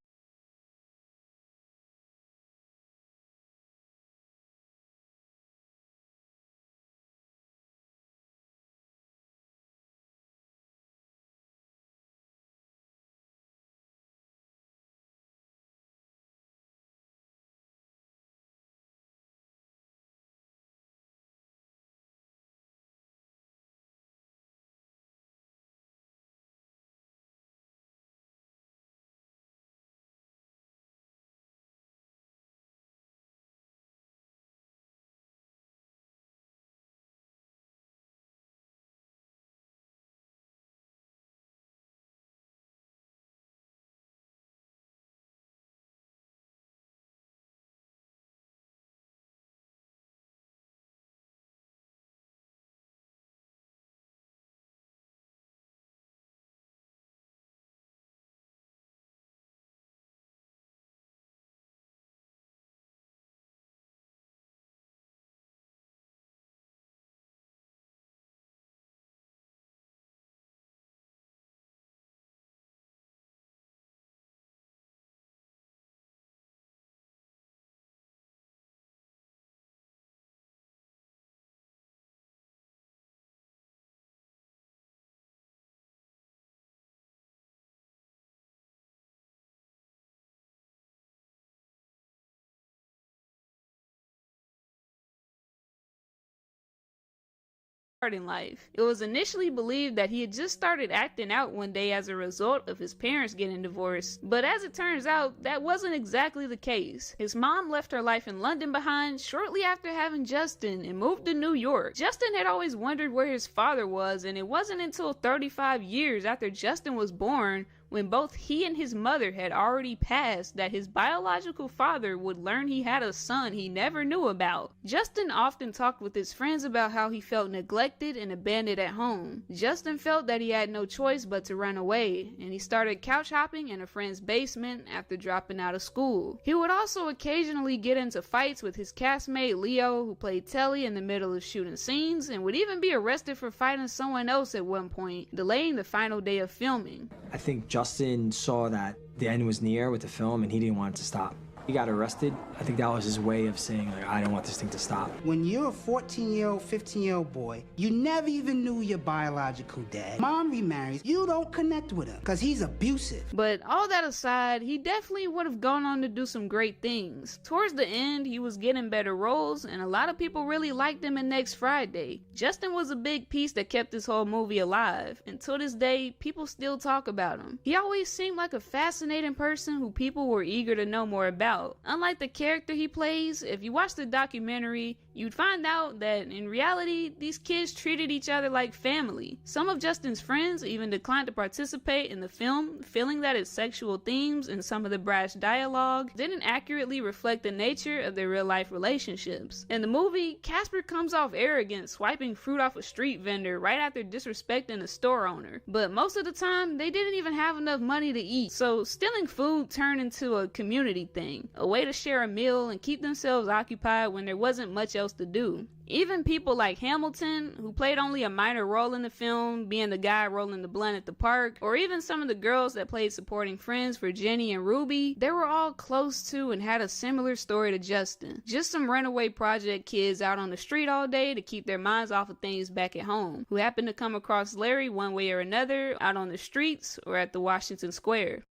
In life. It was initially believed that he had just started acting out one day as a result of his parents getting divorced, but as it turns out, that wasn't exactly the case. His mom left her life in London behind shortly after having Justin and moved to New York. Justin had always wondered where his father was, and it wasn't until 35 years after Justin was born, when both he and his mother had already passed, that his biological father would learn he had a son he never knew about. Justin often talked with his friends about how he felt neglected and abandoned at home. Justin felt that he had no choice but to run away, and he started couch hopping in a friend's basement after dropping out of school. He would also occasionally get into fights with his castmate Leo, who played Telly, in the middle of shooting scenes, and would even be arrested for fighting someone else at one point, delaying the final day of filming. I think Justin saw that the end was near with the film and he didn't want it to stop. He got arrested. I think that was his way of saying, like, I don't want this thing to stop. When you're a 14-year-old, 15-year-old boy, you never even knew your biological dad. Mom remarries, you don't connect with him because he's abusive. But all that aside, he definitely would have gone on to do some great things. Towards the end, he was getting better roles, and a lot of people really liked him in Next Friday. Justin was a big piece that kept this whole movie alive, and to this day, people still talk about him. He always seemed like a fascinating person who people were eager to know more about. Unlike the character he plays, if you watch the documentary, you'd find out that in reality, these kids treated each other like family. Some of Justin's friends even declined to participate in the film, feeling that its sexual themes and some of the brash dialogue didn't accurately reflect the nature of their real-life relationships. In the movie, Casper comes off arrogant, swiping fruit off a street vendor right after disrespecting a store owner. But most of the time, they didn't even have enough money to eat, so stealing food turned into a community thing, a way to share a meal and keep themselves occupied when there wasn't much else to do. Even people like Hamilton, who played only a minor role in the film, being the guy rolling the blunt at the park, or even some of the girls that played supporting friends for Jenny and Ruby, they were all close to and had a similar story to Justin. Just some runaway project kids out on the street all day to keep their minds off of things back at home, who happened to come across Larry one way or another out on the streets or at the Washington Square.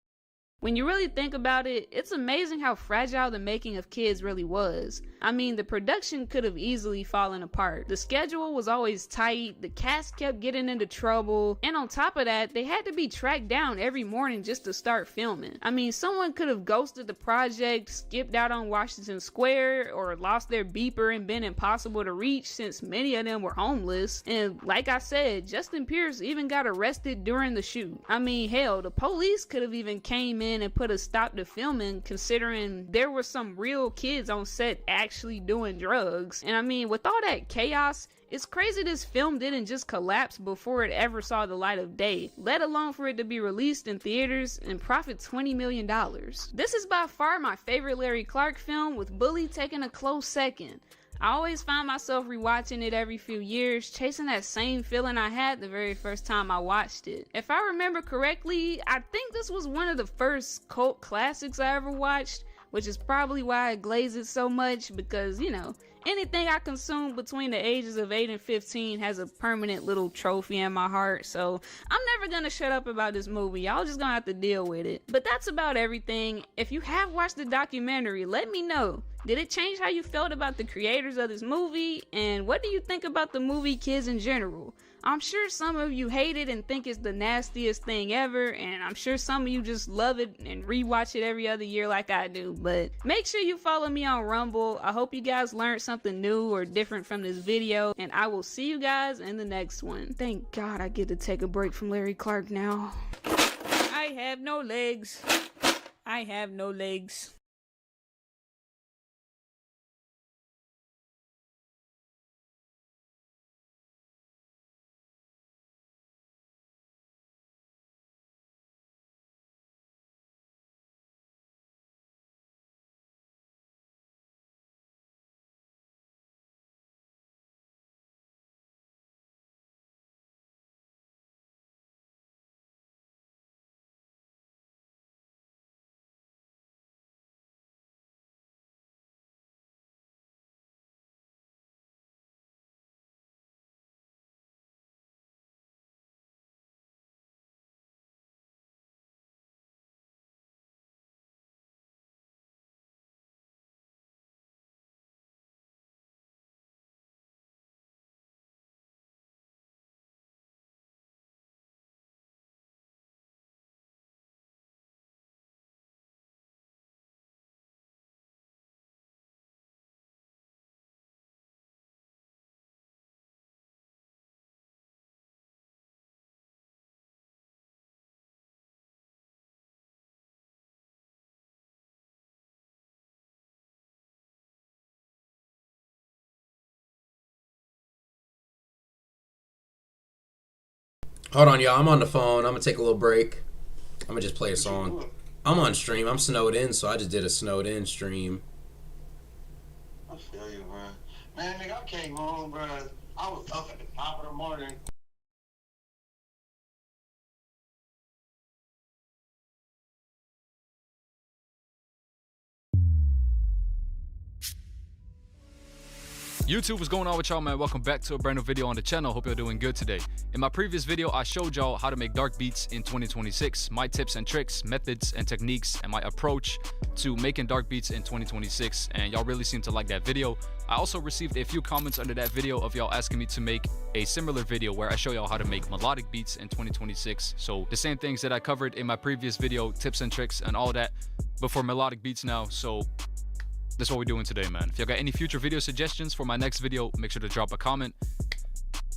When you really think about it, it's amazing how fragile the making of Kids really was. I mean, the production could have easily fallen apart. The schedule was always tight, the cast kept getting into trouble, and on top of that, they had to be tracked down every morning just to start filming. I mean, someone could have ghosted the project, skipped out on Washington Square, or lost their beeper and been impossible to reach since many of them were homeless. And like I said, Justin Pierce even got arrested during the shoot. I mean, hell, the police could have even came in and put a stop to filming, considering there were some real kids on set actually doing drugs. And I mean, with all that chaos, it's crazy this film didn't just collapse before it ever saw the light of day, let alone for it to be released in theaters and profit $20 million. This is by far my favorite Larry Clark film, with Bully taking a close second. I always find myself rewatching it every few years, chasing that same feeling I had the very first time I watched it. If I remember correctly, I think this was one of the first cult classics I ever watched, which is probably why I glaze it so much, because, you know, anything I consume between the ages of 8 and 15 has a permanent little trophy in my heart, so I'm never gonna shut up about this movie. Y'all just gonna have to deal with it. But that's about everything. If you have watched the documentary, let me know. Did it change how you felt about the creators of this movie? And what do you think about the movie Kids in general? I'm sure some of you hate it and think it's the nastiest thing ever, and I'm sure some of you just love it and rewatch it every other year like I do. But make sure you follow me on Rumble. I hope you guys learned something new or different from this video, and I will see you guys in the next one. Thank God I get to take a break from Larry Clark now. I have no legs. I have no legs. Hold on, y'all. I'm on the phone. I'm gonna take a little break. I'm gonna just play a song. I'm on stream. I'm snowed in, so I just did a snowed in stream. I feel you, bro. Man, nigga, I came home, bro. I was up at the top of the morning. YouTube, what's going on with y'all, man? Welcome back to a brand new video on the channel. Hope you're doing good today. In my previous video, I showed y'all how to make dark beats in 2026, my tips and tricks, methods and techniques, and my approach to making dark beats in 2026, and y'all really seem to like that video. I also received a few comments under that video of y'all asking me to make a similar video where I show y'all how to make melodic beats in 2026. So the same things that I covered in my previous video, tips and tricks and all that, but for melodic beats now. So that's what we're doing today, man. If y'all got any future video suggestions for my next video, make sure to drop a comment.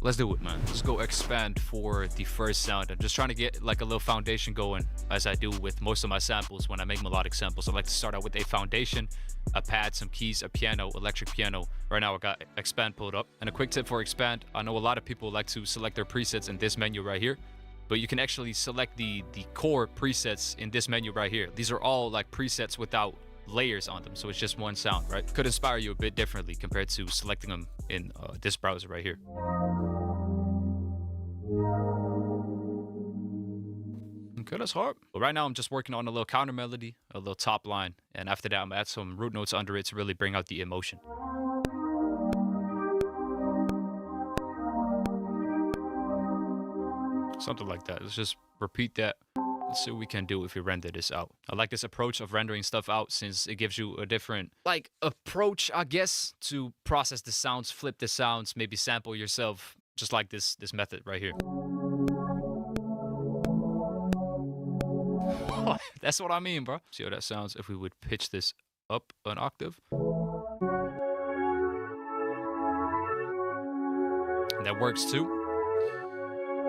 Let's do it, man. Let's go expand for the first sound. I'm just trying to get like a little foundation going, as I do with most of my samples when I make melodic samples. I like to start out with a foundation, a pad, some keys, a piano, electric piano. Right now I got expand pulled up. And a quick tip for expand, I know a lot of people like to select their presets in this menu right here, but you can actually select the core presets in this menu right here. These are all like presets without layers on them, so it's just one sound, right? Could inspire you a bit differently compared to selecting them in this browser right here. Okay, that's hard. But right now I'm just working on a little counter melody, a little top line, and after that I'm gonna add some root notes under it to really bring out the emotion. Something like that. Let's just repeat that Let's see what we can do if we render this out. I like this approach of rendering stuff out since it gives you a different, like, approach, I guess, to process the sounds, flip the sounds, maybe sample yourself, just like this method right here. That's what I mean, bro. See how that sounds if we would pitch this up an octave. That works too.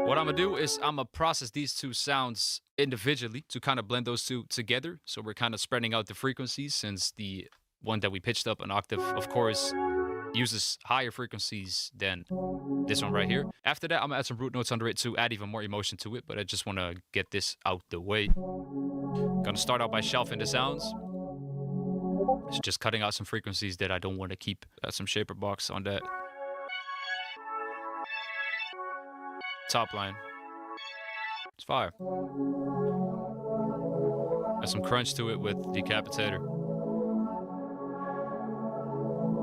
What I'm gonna do is I'm gonna process these two sounds individually to kind of blend those two together. So we're kind of spreading out the frequencies since the one that we pitched up an octave, of course, uses higher frequencies than this one right here. After that, I'm gonna add some root notes under it to add even more emotion to it, but I just wanna get this out the way. Gonna start out by shelving the sounds. It's just cutting out some frequencies that I don't want to keep. Add some shaper box on that. Top line. It's fire. Add some crunch to it with Decapitator.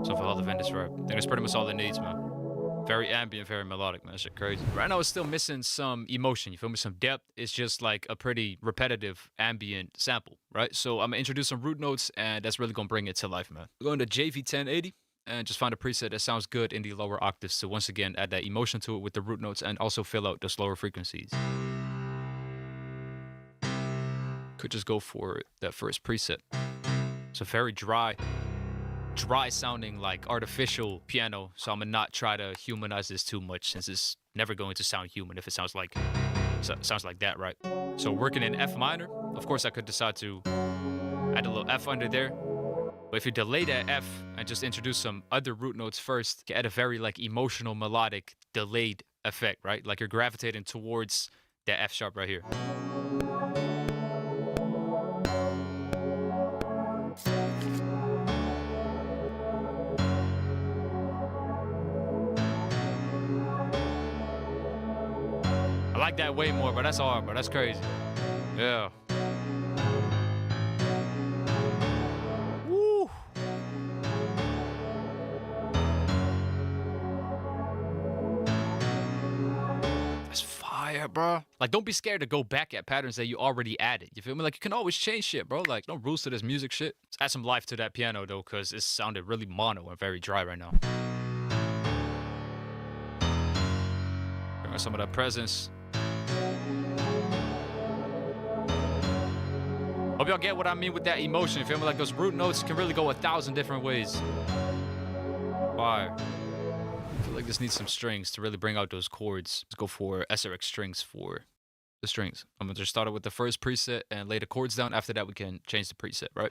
So for all the Vendis rap. I think that's pretty much all it needs, man. Very ambient, very melodic, man. That shit crazy. Right now it's still missing some emotion, you feel me? Some depth. It's just like a pretty repetitive ambient sample, right? So I'm gonna introduce some root notes and that's really gonna bring it to life, man. We're going to JV1080. And just find a preset that sounds good in the lower octaves to once again add that emotion to it with the root notes and also fill out those lower frequencies. Could just go for that first preset. It's a very dry sounding like artificial piano, so I'm gonna not try to humanize this too much since it's never going to sound human if it sounds like that, right? So working in F minor, of course I could decide to add a little F under there. But if you delay that F and just introduce some other root notes first, you get a very like emotional, melodic, delayed effect, right? Like you're gravitating towards that F sharp right here. I like that way more, but that's hard, bro. That's crazy. Yeah. Bro, like don't be scared to go back at patterns that you already added. You feel me? Like you can always change shit, bro. Like no rules to this music shit. Let's add some life to that piano though, because it sounded really mono and very dry right now. Bring some of that presence. Hope y'all get what I mean with that emotion. You feel me? Like those root notes can really go 1,000 different ways. Fire. I feel like this needs some strings to really bring out those chords. Let's go for SRX strings for the strings. I'm gonna just start it with the first preset and lay the chords down. After that, we can change the preset, right?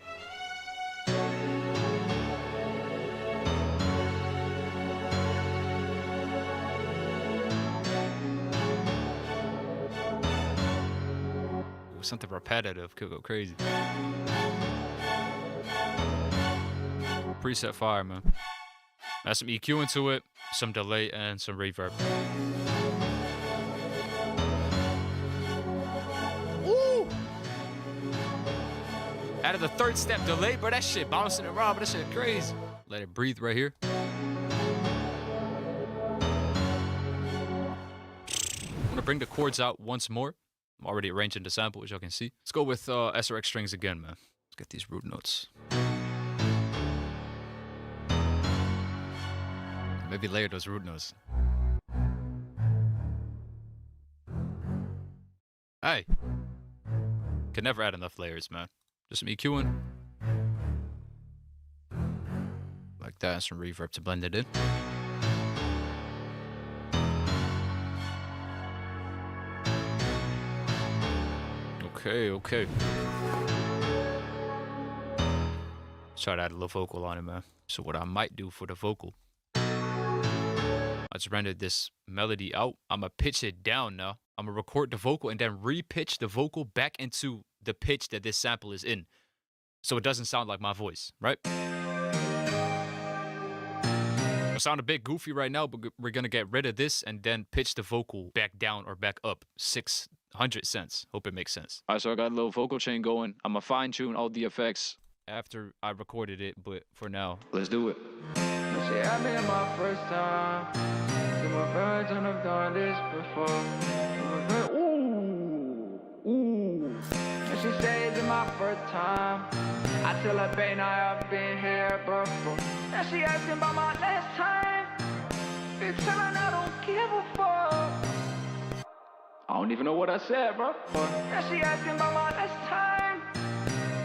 Ooh, something repetitive could go crazy. Preset fire, man. Add some EQ into it, some delay, and some reverb. Woo! Added the third step delay, bro. That shit bouncing around, but that shit crazy. Let it breathe right here. I'm gonna bring the chords out once more. I'm already arranging the sample, as y'all can see. Let's go with SRX strings again, man. Let's get these root notes. Maybe layer those root notes. Hey. Can never add enough layers, man. Just some EQing. Like that, and some reverb to blend it in. Okay. Let's try to add a little vocal on it, man. So what I might do for the vocal, I just rendered this melody out. I'm gonna pitch it down now. I'm gonna record the vocal and then re-pitch the vocal back into the pitch that this sample is in. So it doesn't sound like my voice, right? It'll sound a bit goofy right now, but we're gonna get rid of this and then pitch the vocal back down or back up 600 cents. Hope it makes sense. All right, so I got a little vocal chain going. I'm gonna fine tune all the effects after I recorded it, but for now, let's do it. Shit, I been my first time. To my parents, and I've done this before. Ooh. first time. I tell her, babe, now I've been here before. Now she asking about my last time. Been telling I don't give a fuck. I don't even know what I said, bro. Now she asking about my last time.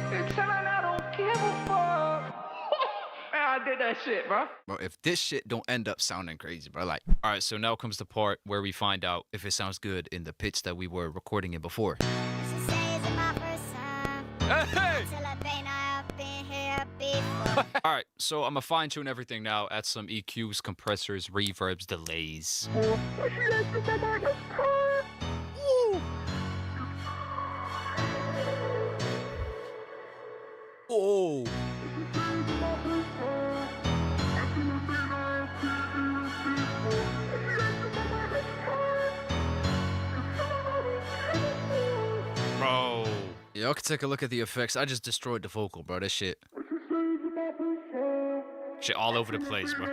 Been telling I don't give a fuck. Man, I did that shit, bro. Bro, if this shit don't end up sounding crazy, bro, like, all right, so now comes the part where we find out if it sounds good in the pitch that we were recording in before. Hey! All right, so I'm gonna fine tune everything now, add some EQs, compressors, reverbs, delays. Oh. Bro. Y'all can take a look at the effects. I just destroyed the vocal, bro. This shit. Shit all over the place, bro.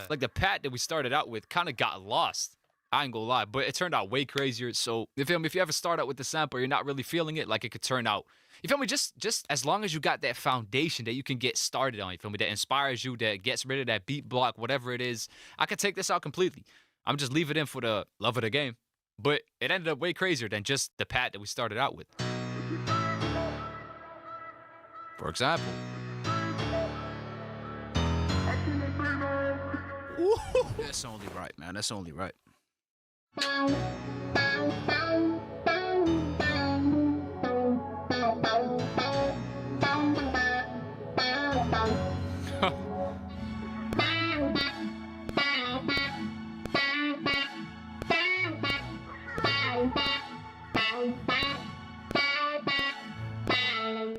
Like the pad that we started out with kind of got lost. I ain't gonna lie, but it turned out way crazier. So, you feel me? If you ever start out with the sample, you're not really feeling it, like it could turn out. You feel me? Just as long as you got that foundation that you can get started on, you feel me? That inspires you, that gets rid of that beat block, whatever it is. I could take this out completely. I'm just leave it in for the love of the game. But it ended up way crazier than just the pad that we started out with. For example. That's only right, man. That's only right. A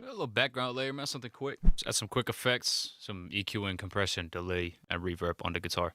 little background layer, man. Something quick. Just add some quick effects, some EQ and compression, delay, and reverb on the guitar.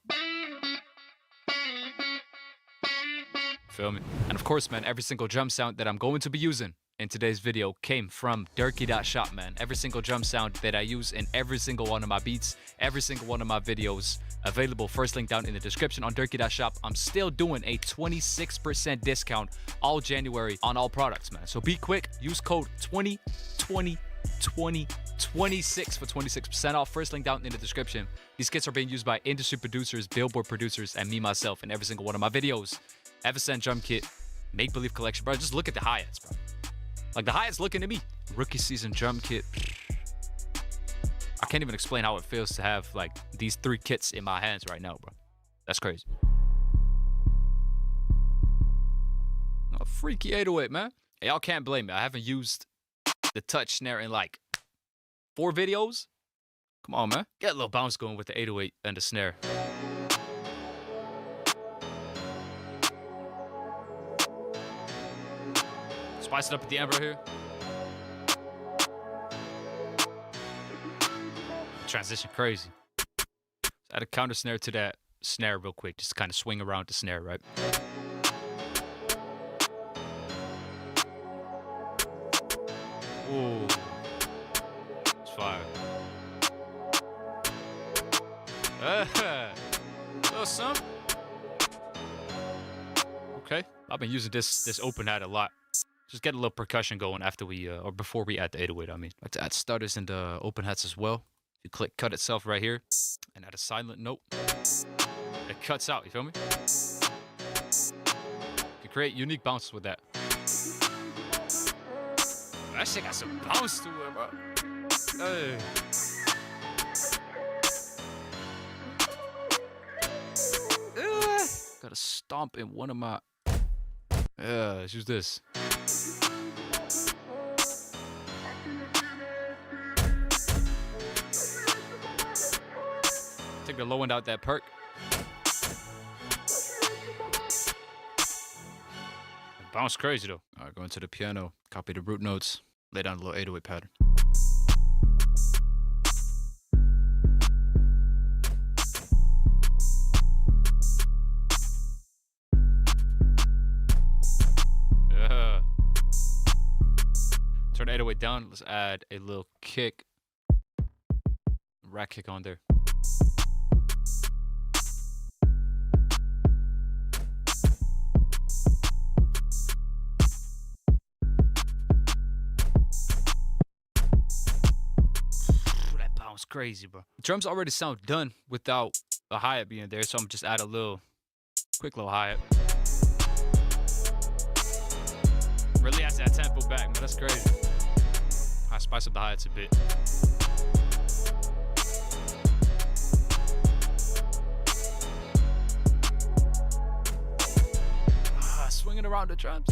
Feel me? And of course, man, every single drum sound that I'm going to be using in today's video came from Durkee.shop, man. Every single drum sound that I use in every single one of my beats, every single one of my videos, available. First link down in the description on Durkee.shop. I'm still doing a 26% discount all January on all products, man. So be quick. Use code 20202026 for 26% off. First link down in the description. These kits are being used by industry producers, billboard producers, and me, myself, in every single one of my videos. Evercent drum kit, Make Believe collection, bro. Just look at the hi-hats, bro. Like, the hi-hats looking at me. Rookie season drum kit. I can't even explain how it feels to have, like, these 3 kits in my hands right now, bro. That's crazy. A freaky 808, man. Hey, y'all can't blame me. I haven't used the touch snare in, like, 4 videos. Come on, man. Get a little bounce going with the 808 and the snare. Spice it up at the end right here. Transition crazy. Let's add a counter snare to that snare real quick. Just kind of swing around the snare, right? Ooh. It's fire. Little something. Okay. I've been using this open hat a lot. Just get a little percussion going after we, or before we add the 808, I mean. I like to add stutters and open hats as well. If you click cut itself right here, and add a silent note, it cuts out, you feel me? You can create unique bounces with that. That shit got some bounce to it, bro. Hey. Gotta stomp in one of my... Yeah, let's use this. Take the low end out that perk. Bounce crazy though. Alright, go into the piano, copy the root notes, lay down a little 808 pattern. Yeah. Turn the 808 down. Let's add a little kick. Rack kick on there. crazy, bro. The drums already sound done without a hi-hat being there, so I'm just add a quick little hi-hat. Really adds that tempo back, man. That's crazy. I spice up the hi-hats a bit. Swinging around the drums.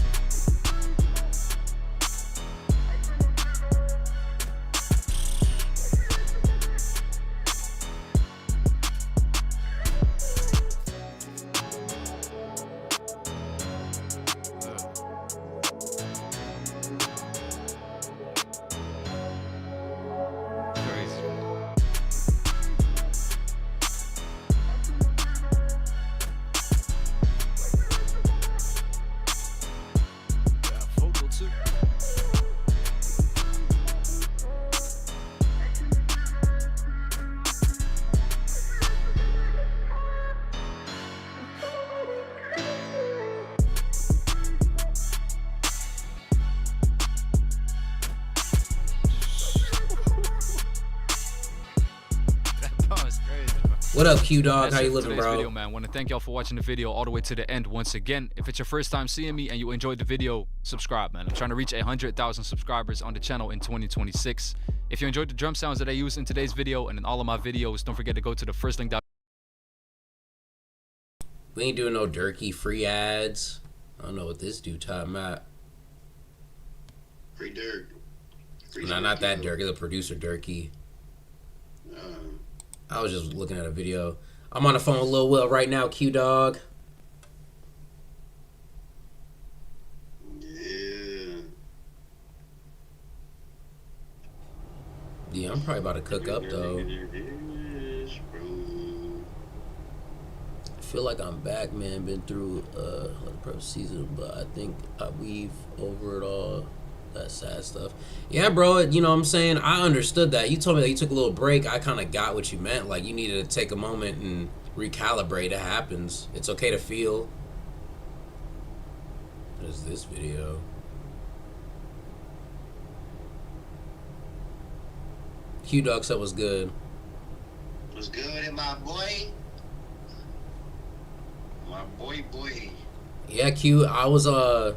What up, Q Dog? How you living, bro? Video, man. Want to thank y'all for watching the video all the way to the end once again. If it's your first time seeing me and you enjoyed the video, subscribe, man. I'm trying to reach 100,000 subscribers on the channel in 2026. If you enjoyed the drum sounds that I used in today's video and in all of my videos, don't forget to go to the first link down. We ain't doing no Durkee free ads. I don't know what this dude talking about. Free Dirk. Nah, not that Durkee. The producer Durkee. I was just looking at a video. I'm on the phone with Lil Will right now, Q Dog. Yeah, I'm probably about to cook up though. I feel like I'm back, man. Been through the prep season, but I think I weave over it all. That sad stuff. Yeah, bro, you know what I'm saying? I understood that. You told me that you took a little break. I kind of got what you meant. Like, you needed to take a moment and recalibrate. It happens. It's okay to feel. What is this video? Q Dog said was good. What's good, my boy? My boy. Yeah, Q, I was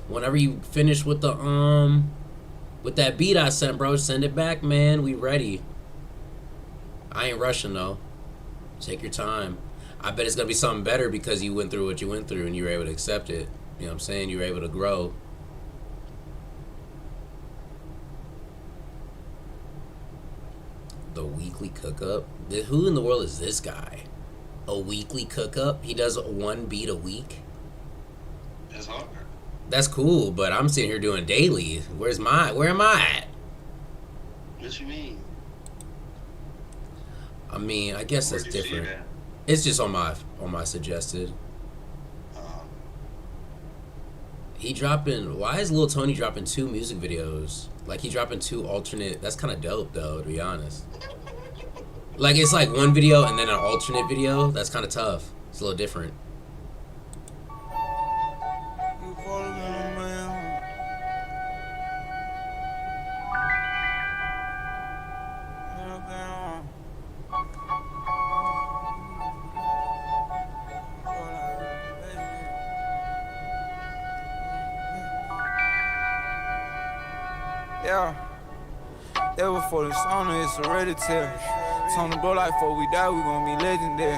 whenever you finish with the with that beat I sent, bro, send it back, man. We ready. I ain't rushing though. Take your time. I bet it's gonna be something better because you went through what you went through and you were able to accept it. You know what I'm saying? You were able to grow. The weekly cook up. Who in the world is this guy? A weekly cook up? He does one beat a week? That's hard. That's cool, but I'm sitting here doing daily. Where am I at? What you mean? I mean, I guess that's different. It's just on my suggested. He dropping. Why is Lil Tony dropping 2 music videos? Like he dropping 2 alternate. That's kind of dope though, to be honest. Like it's like one video and then an alternate video. That's kind of tough. It's a little different. Yeah, that was for the song, it's hereditary. Tone the blow like before we die, we gon' be legendary.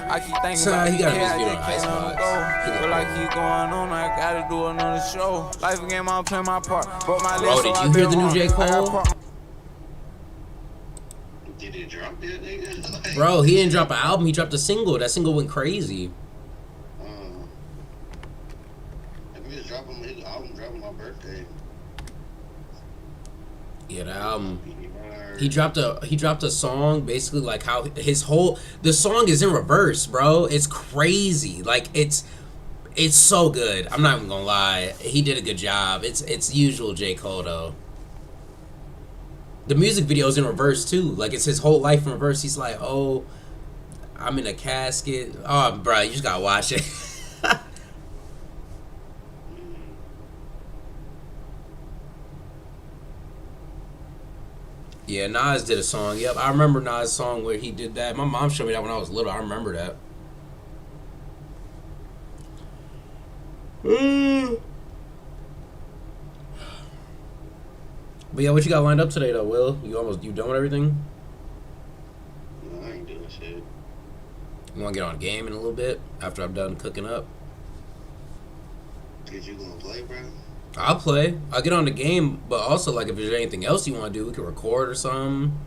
I keep thinking about he the got cat, I just his can't let him go. But like keep going on, I gotta do another show. Life again, I'm playing my part. Broke my leg, Bro, did you hear the new J. Cole? Did he drop that nigga? Bro, he didn't drop an album, he dropped a single. That single went crazy. I mean, his album dropping my birthday. Yeah, the album. He dropped a song basically like how the song is in reverse, bro. It's crazy. Like it's so good. I'm not even gonna lie. He did a good job. It's usual J. Cole though. The music video is in reverse too. Like it's his whole life in reverse. He's like, oh, I'm in a casket. Oh, bro, you just gotta watch it. Yeah, Nas did a song. Yep, I remember Nas' song where he did that. My mom showed me that when I was little. I remember that. But yeah, what you got lined up today though, Will? You done with everything? No, I ain't doing shit. You wanna get on a game in a little bit after I'm done cooking up? Cause you gonna play, bro? I'll play. I'll get on the game, but also like if there's anything else you wanna do, we can record or something.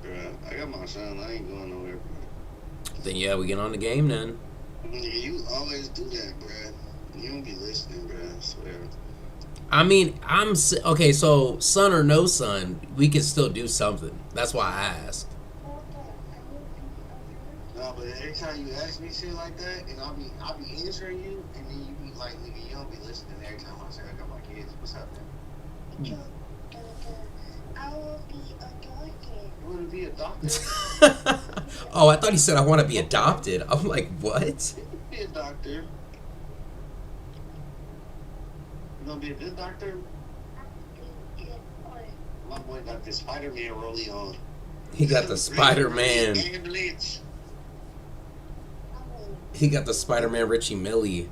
Bro, I got my son. I ain't going nowhere, bro. Then yeah, we get on the game then. Nigga, you always do that, bro. You don't be listening, bro. I swear. I mean, okay. So son or no son, we can still do something. That's why I asked. No, but every time you ask me shit like that, and I'll be answering you, and then you be like, nigga, you don't be listening every time I say I got my kids. What's happening? I will be adopted. You want to be adopted? Oh, I thought he said I want to be adopted. I'm like, what? Be a doctor. You gonna be a good doctor? My boy got the Spider-Man rollie on. He got the Spider-Man. He got the Spider-Man Richie Millie.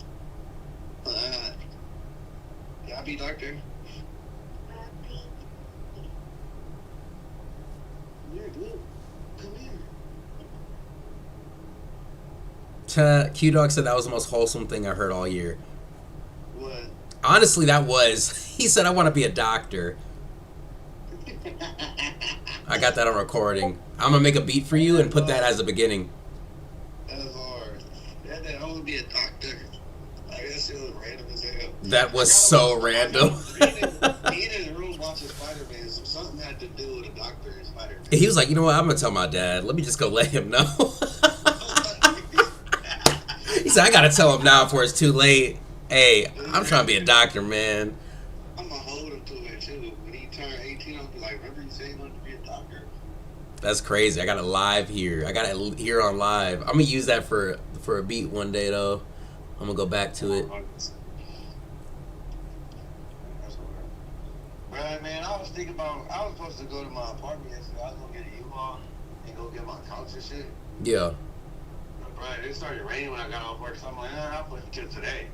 Yeah, I be doctor. Q-Dog said that was the most wholesome thing I heard all year. What? Honestly, that was. He said, I want to be a doctor. I got that on recording. I'm going to make a beat for you and put that as the beginning. That was hard. I want to be a doctor. I guess it was random as hell. That was so random. Being in the room watching Spider-Man, something had to do with a doctor and Spider-Man. He was like, you know what? I'm going to tell my dad. Let me just go let him know. He said, I got to tell him now before it's too late. Hey, I'm trying to be a doctor, man. I'm going to hold him to it, too. When he turned 18, I'll be like, remember you said you wanted to be a doctor? That's crazy. I got it live here. I got it here on live. I'm going to use that for a beat one day, though. I'm going to go back to it. Right, man, I was thinking about, I was supposed to go to my apartment yesterday. I was going to get a U-Haul and go get my couch and shit. Yeah. Right, it started raining when I got off work, so I'm like, I'll push it till today.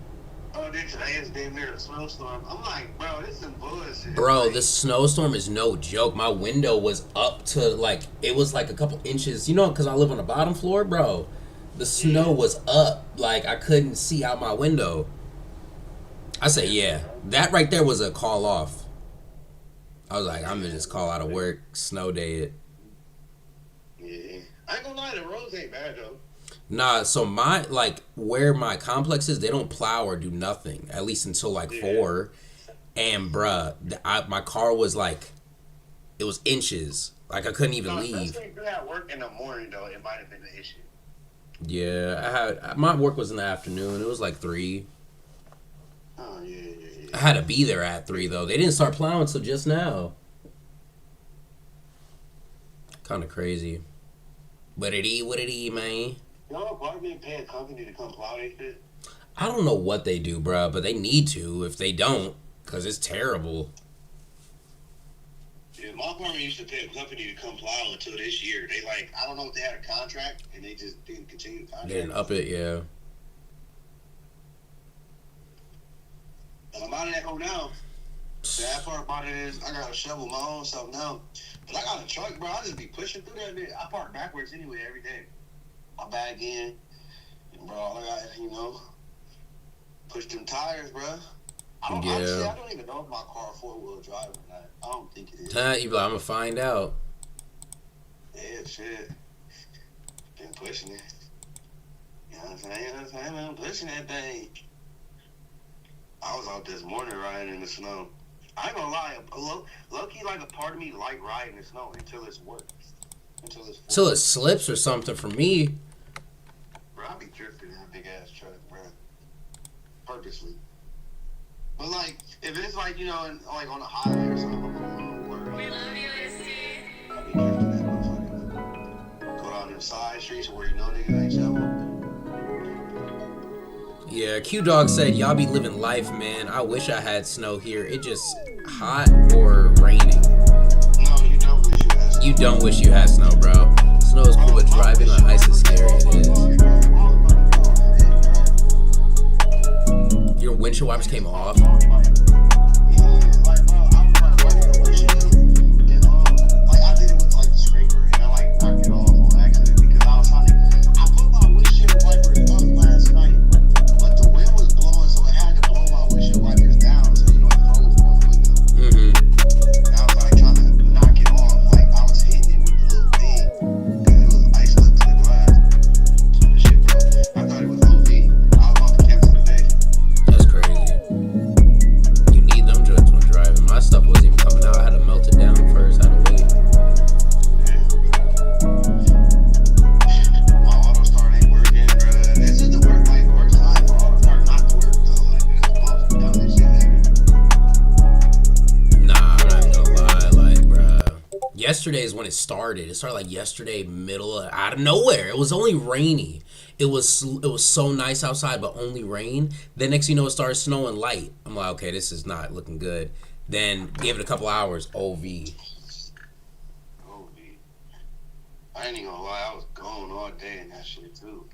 Oh, then today is damn near a snowstorm. I'm like, bro, this is some bullshit. Bro, this snowstorm is no joke. My window was up to, like, it was like a couple inches. You know, because I live on the bottom floor, bro. The snow was up. Like, I couldn't see out my window. I said, yeah. That right there was a call off. I was like, I'm going to just call out of work. Snow day it. Yeah. I ain't gonna lie, the roads ain't bad, though. Nah, so where my complex is, they don't plow or do nothing, at least until like 4. And bruh, my car was like, it was inches. Like I couldn't even leave. Especially if you're at work in the morning, though, it might have been an issue. Yeah, my work was in the afternoon. It was like 3. Oh, yeah. I had to be there at 3 though. They didn't start plowing until just now. Kind of crazy. But it what it man. Your apartment pay a company to come plow their shit? I don't know what they do, bro, but they need to if they don't, because it's terrible. Yeah, my apartment used to pay a company to come plow until this year. They I don't know if they had a contract, and they just didn't continue the contract. They didn't up it, yeah. And I'm out of that hole now. The bad part about it is I gotta shovel my own stuff now. But I got a truck, bro. I just be pushing through that bit. I park backwards anyway every day. I bag in, and bro, all I got, push them tires, bro. Honestly, I don't even know if my car 4-wheel drive or not. I don't think it is. You be like, I'm gonna find out. Yeah, shit. Been pushing it. You know what I'm saying? I'm pushing that thing. I was out this morning riding in the snow. I ain't gonna lie, low-key, like a part of me like riding in the snow until it's work. Until it slips or something for me. Bro, I be drifting in a big ass truck, bro. Purposely. But if it's on a highway or something, we love you, Isty. I be drifting that motherfucker. Go down them side streets where niggas ain't shoveling. Yeah, Q-Dog said, y'all be living life, man. I wish I had snow here. It just hot or raining. No, you don't wish you You don't wish you had snow, bro. Snow is cool, but driving on ice is scary. It is. Your windshield wipers came off. Yesterday is when it started. It started like yesterday, out of nowhere. It was only rainy. It was so nice outside, but only rain. Then next thing you know, it started snowing light. I'm like, okay, this is not looking good. Then gave it a couple hours. OV. I ain't even gonna lie, I was gone all day in that shit too.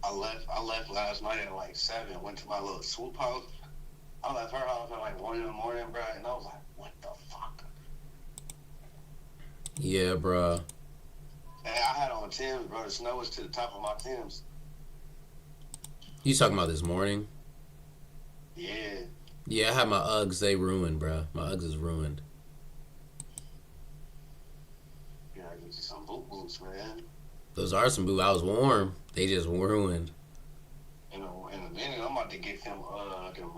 I left last night at like 7. Went to my little swoop house. I left her house at like 1 in the morning, bro, and I was like, what the fuck? Yeah, bro. And I had on Timbs, bro. The snow was to the top of my Timbs. You talking about this morning? Yeah. Yeah, I had my Uggs. They ruined, bro. My Uggs is ruined. You gotta get you some boot boots, man. Those are some boots. I was warm. They just ruined. You know, in a minute, I'm about to get them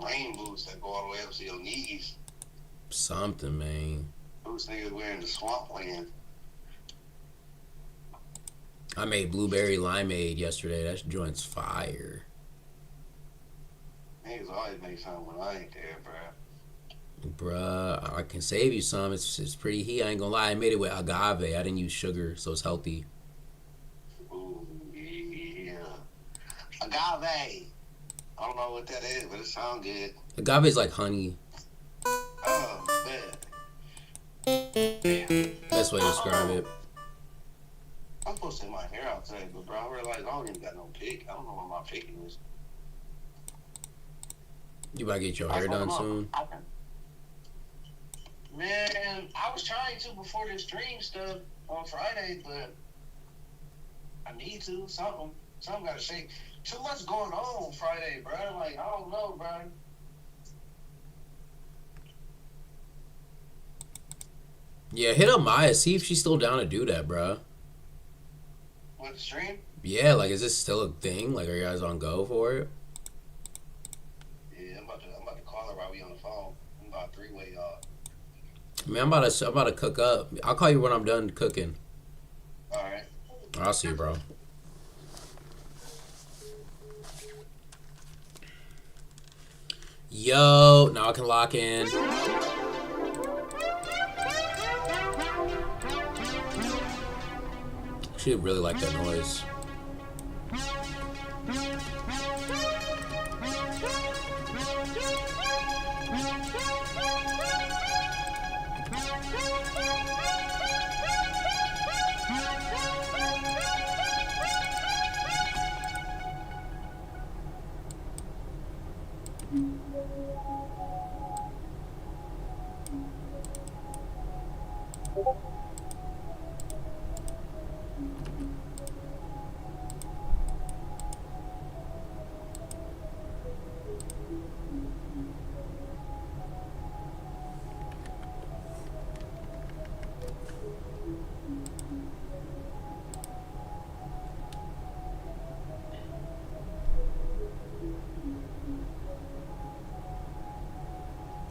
rain boots that go all the way up to your knees. Something, man. Boots niggas wearing the swampland. I made blueberry limeade yesterday. That joint's fire. Niggas always make something when I ain't there, bruh. Bruh, I can save you some. It's pretty heat. I ain't gonna lie. I made it with agave. I didn't use sugar, so it's healthy. Ooh, yeah. Agave. I don't know what that is, but it sounds good. Agave is like honey. Oh, man. Best way to describe it. I'm supposed to take my hair out today, but bro, I realized I don't even got no pick. I don't know where my picking is. You about to get your hair done soon? Man, I was trying to before this stream stuff on Friday, but I need to. Something gotta shake. Too much going on Friday, bro. Like, I don't know, bro. Yeah, hit up Maya. See if she's still down to do that, bro. What, the stream? Yeah, like, is this still a thing? Like, are you guys on go for it? Yeah, I'm about to call her while we on the phone. I'm about 3-way, y'all. Man, I'm about to cook up. I'll call you when I'm done cooking. All right. I'll see you, bro. Yo, now I can lock in. She really like that noise.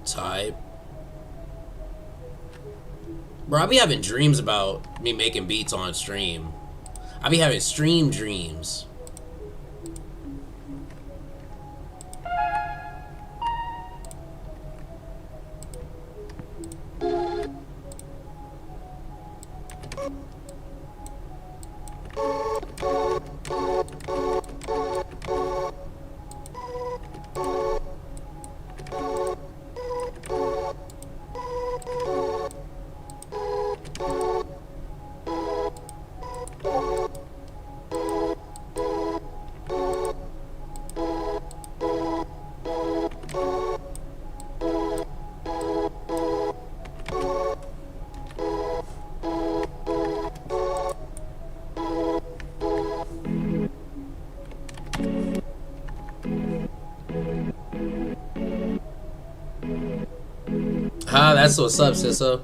Type. Bro, I be having dreams about me making beats on stream. I be having stream dreams. Ah, that's what's up, sisso.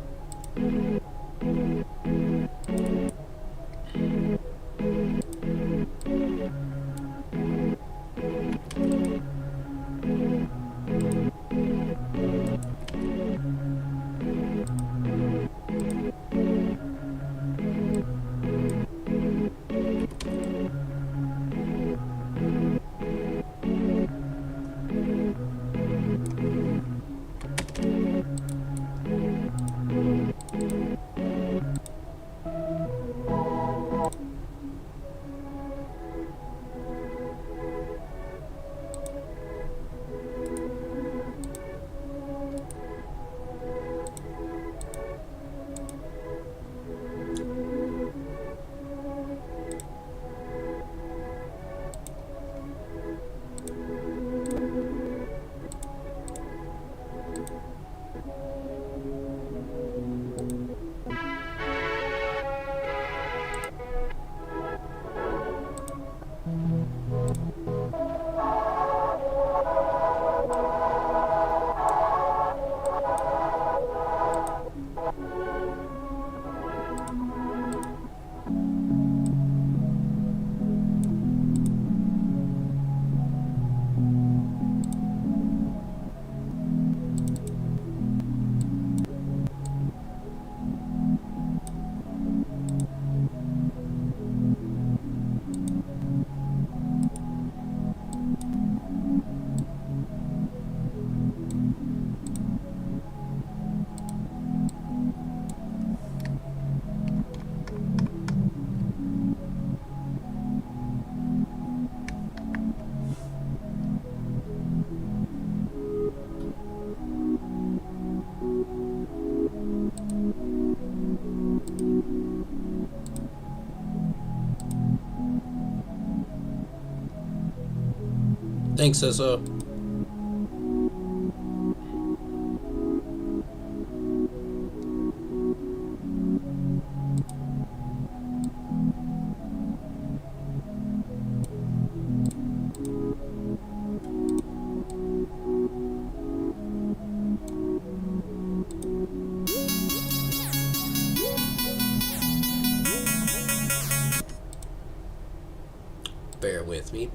Thanks, sisso.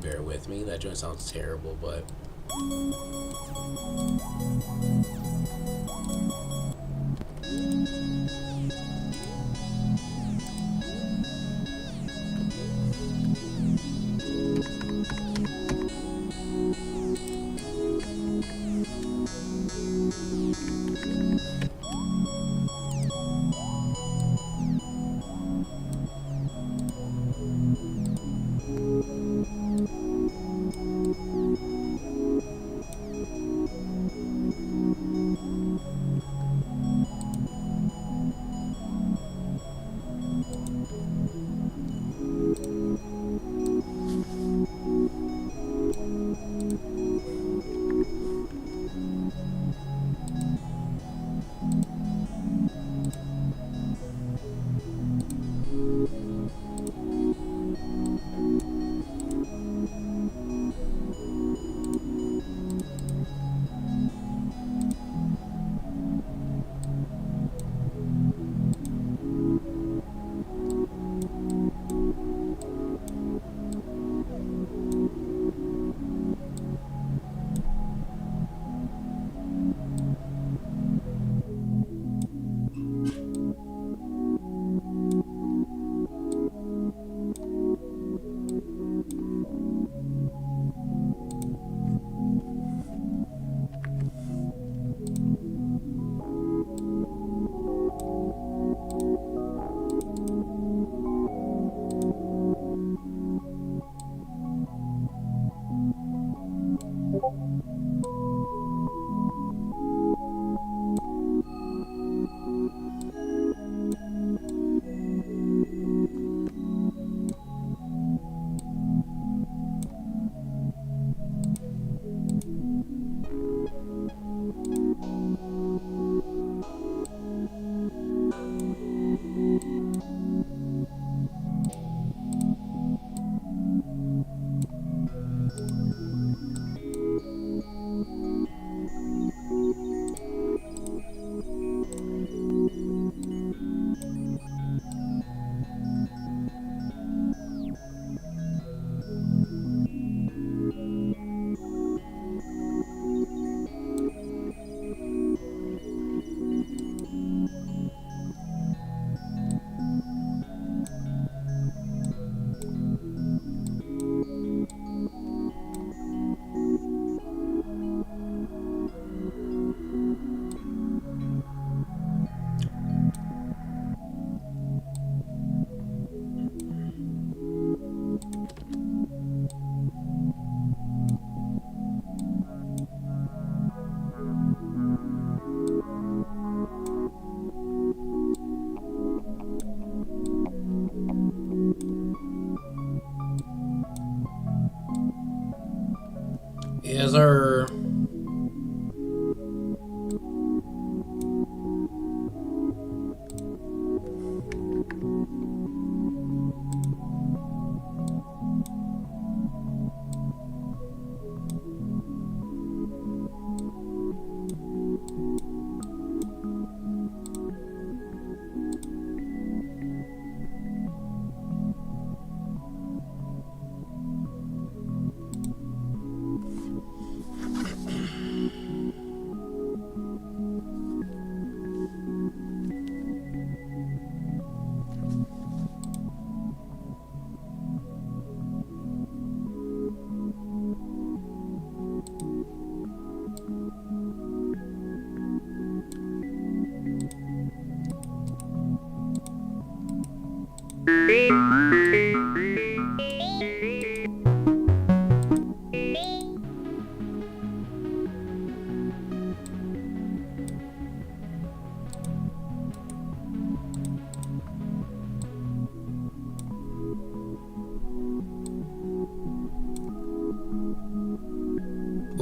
Bear with me. That joint sounds terrible, but sir.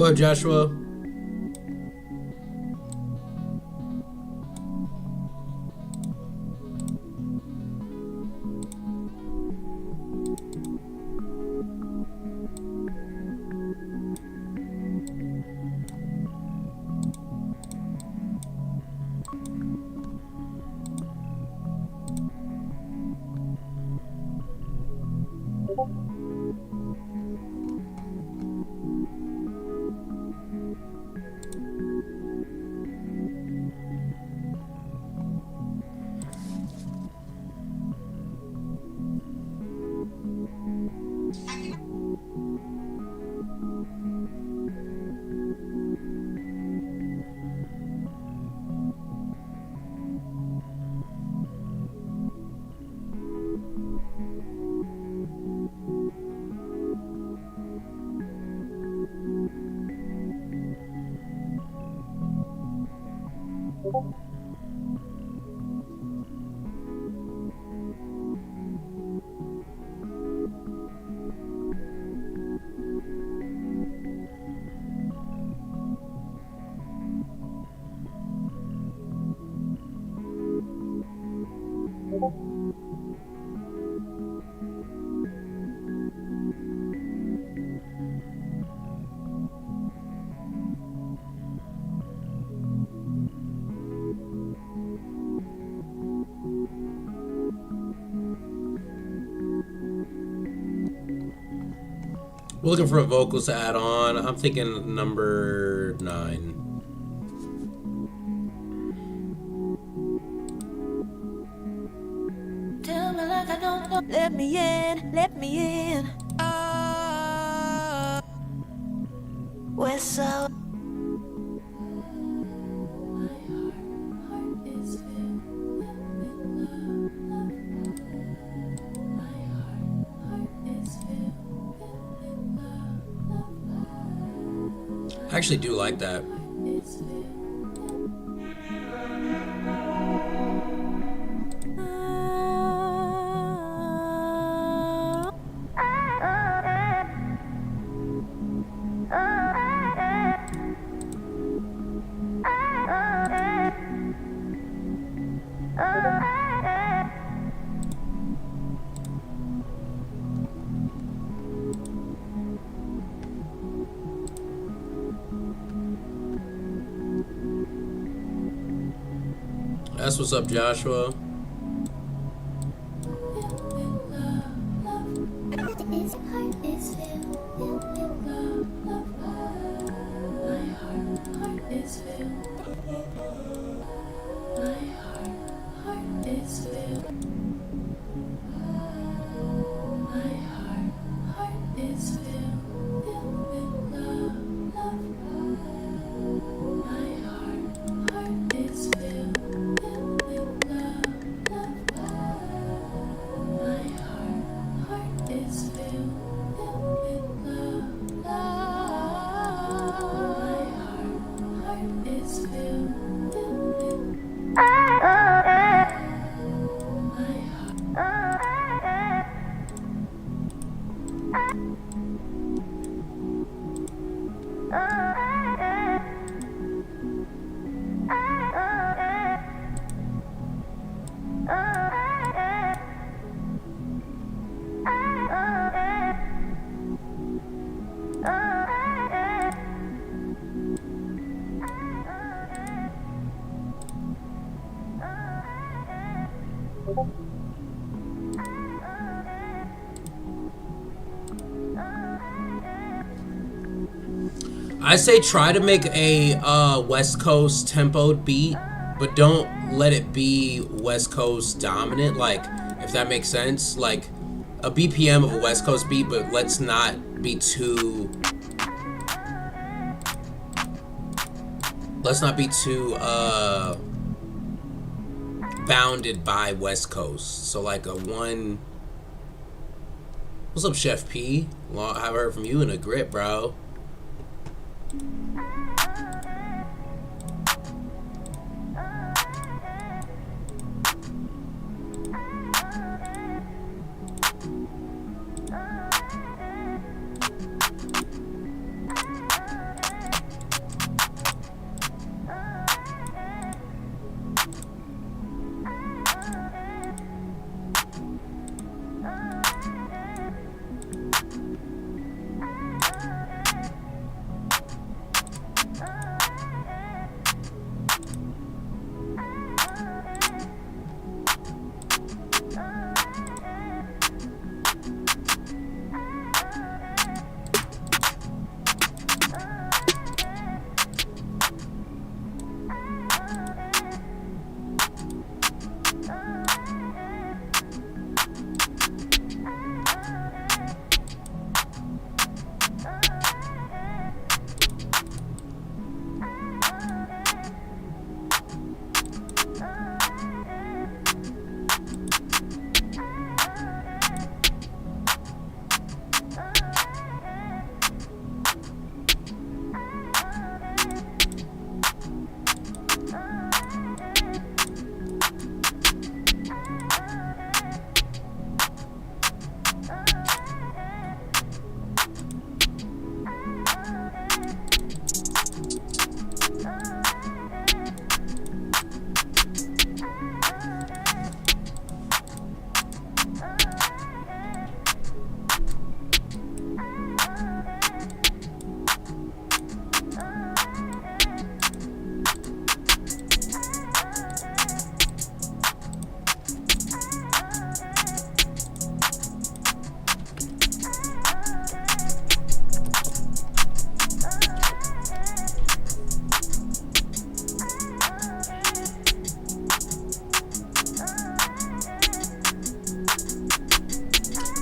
What, Joshua? We're looking for vocals to add on. I'm thinking number 9. Tell me like I don't know. Let me in, let me in. We're so. I actually do like that. That's what's up, Joshua. I say try to make a West Coast tempoed beat, but don't let it be West Coast dominant. Like, if that makes sense, like a BPM of a West Coast beat, but let's not be too. Let's not be too bounded by West Coast. So like a one. What's up, Chef P? Long, I haven't heard from you in a grip, bro.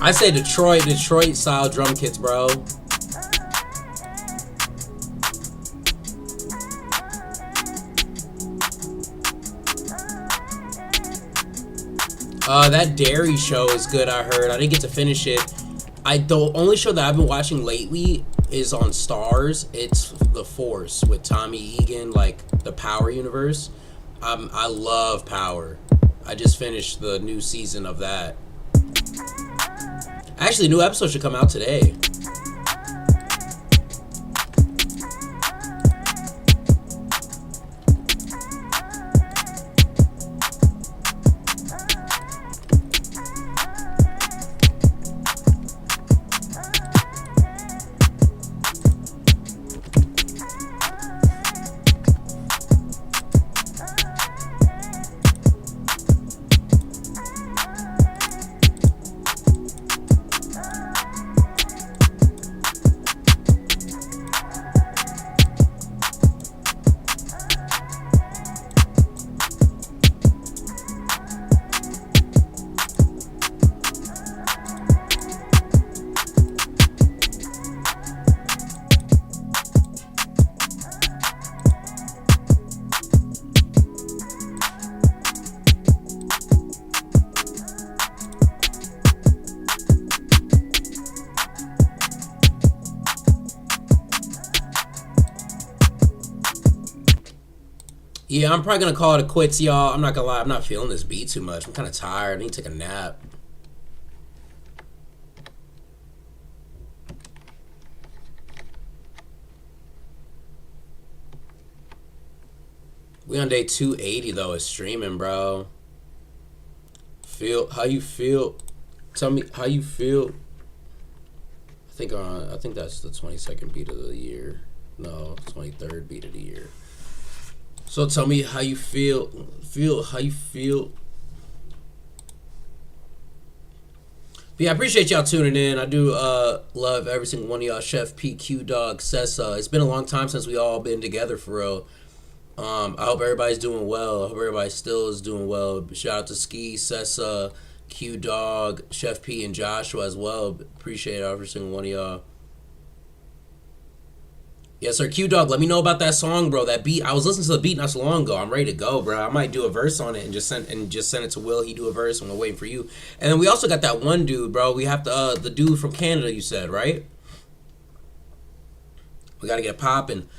I say Detroit style drum kits, bro. That Dairy show is good, I heard. I didn't get to finish it. The only show that I've been watching lately is on Stars. It's The Force with Tommy Egan, like the Power universe. I love Power. I just finished the new season of that. Actually, a new episode should come out today. Yeah, I'm probably gonna call it a quits, y'all. I'm not gonna lie, I'm not feeling this beat too much. I'm kind of tired. I need to take a nap. We on day 280 though. It's streaming, bro. Feel how you feel. Tell me how you feel. I think that's the 22nd beat of the year. No, 23rd beat of the year. So tell me how you feel. How you feel. But yeah, I appreciate y'all tuning in. I do love every single one of y'all. Chef PQ Dog, Sessa. It's been a long time since we all been together for real. I hope everybody's doing well. I hope everybody still is doing well. Shout out to Ski, Sessa, Q Dog, Chef P, and Joshua as well. Appreciate every single one of y'all. Yes, sir. Q Dog, let me know about that song, bro. That beat. I was listening to the beat not so long ago. I'm ready to go, bro. I might do a verse on it and just send it to Will. He do a verse, and we're waiting for you. And then we also got that one dude, bro. We have to the dude from Canada. You said, right? We gotta get popping.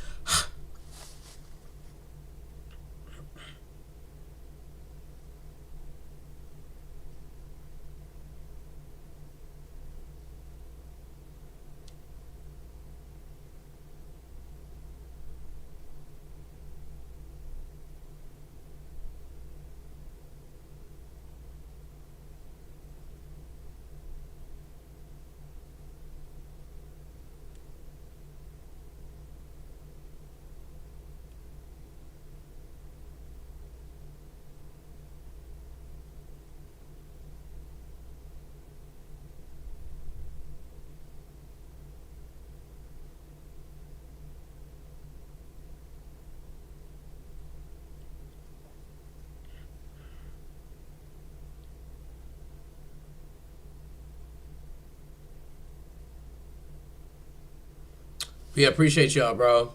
Yeah, appreciate y'all, bro.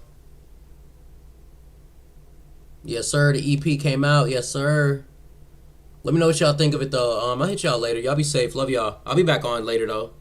Yes, sir. The EP came out. Yes, sir. Let me know what y'all think of it, though. I'll hit y'all later. Y'all be safe. Love y'all. I'll be back on later, though.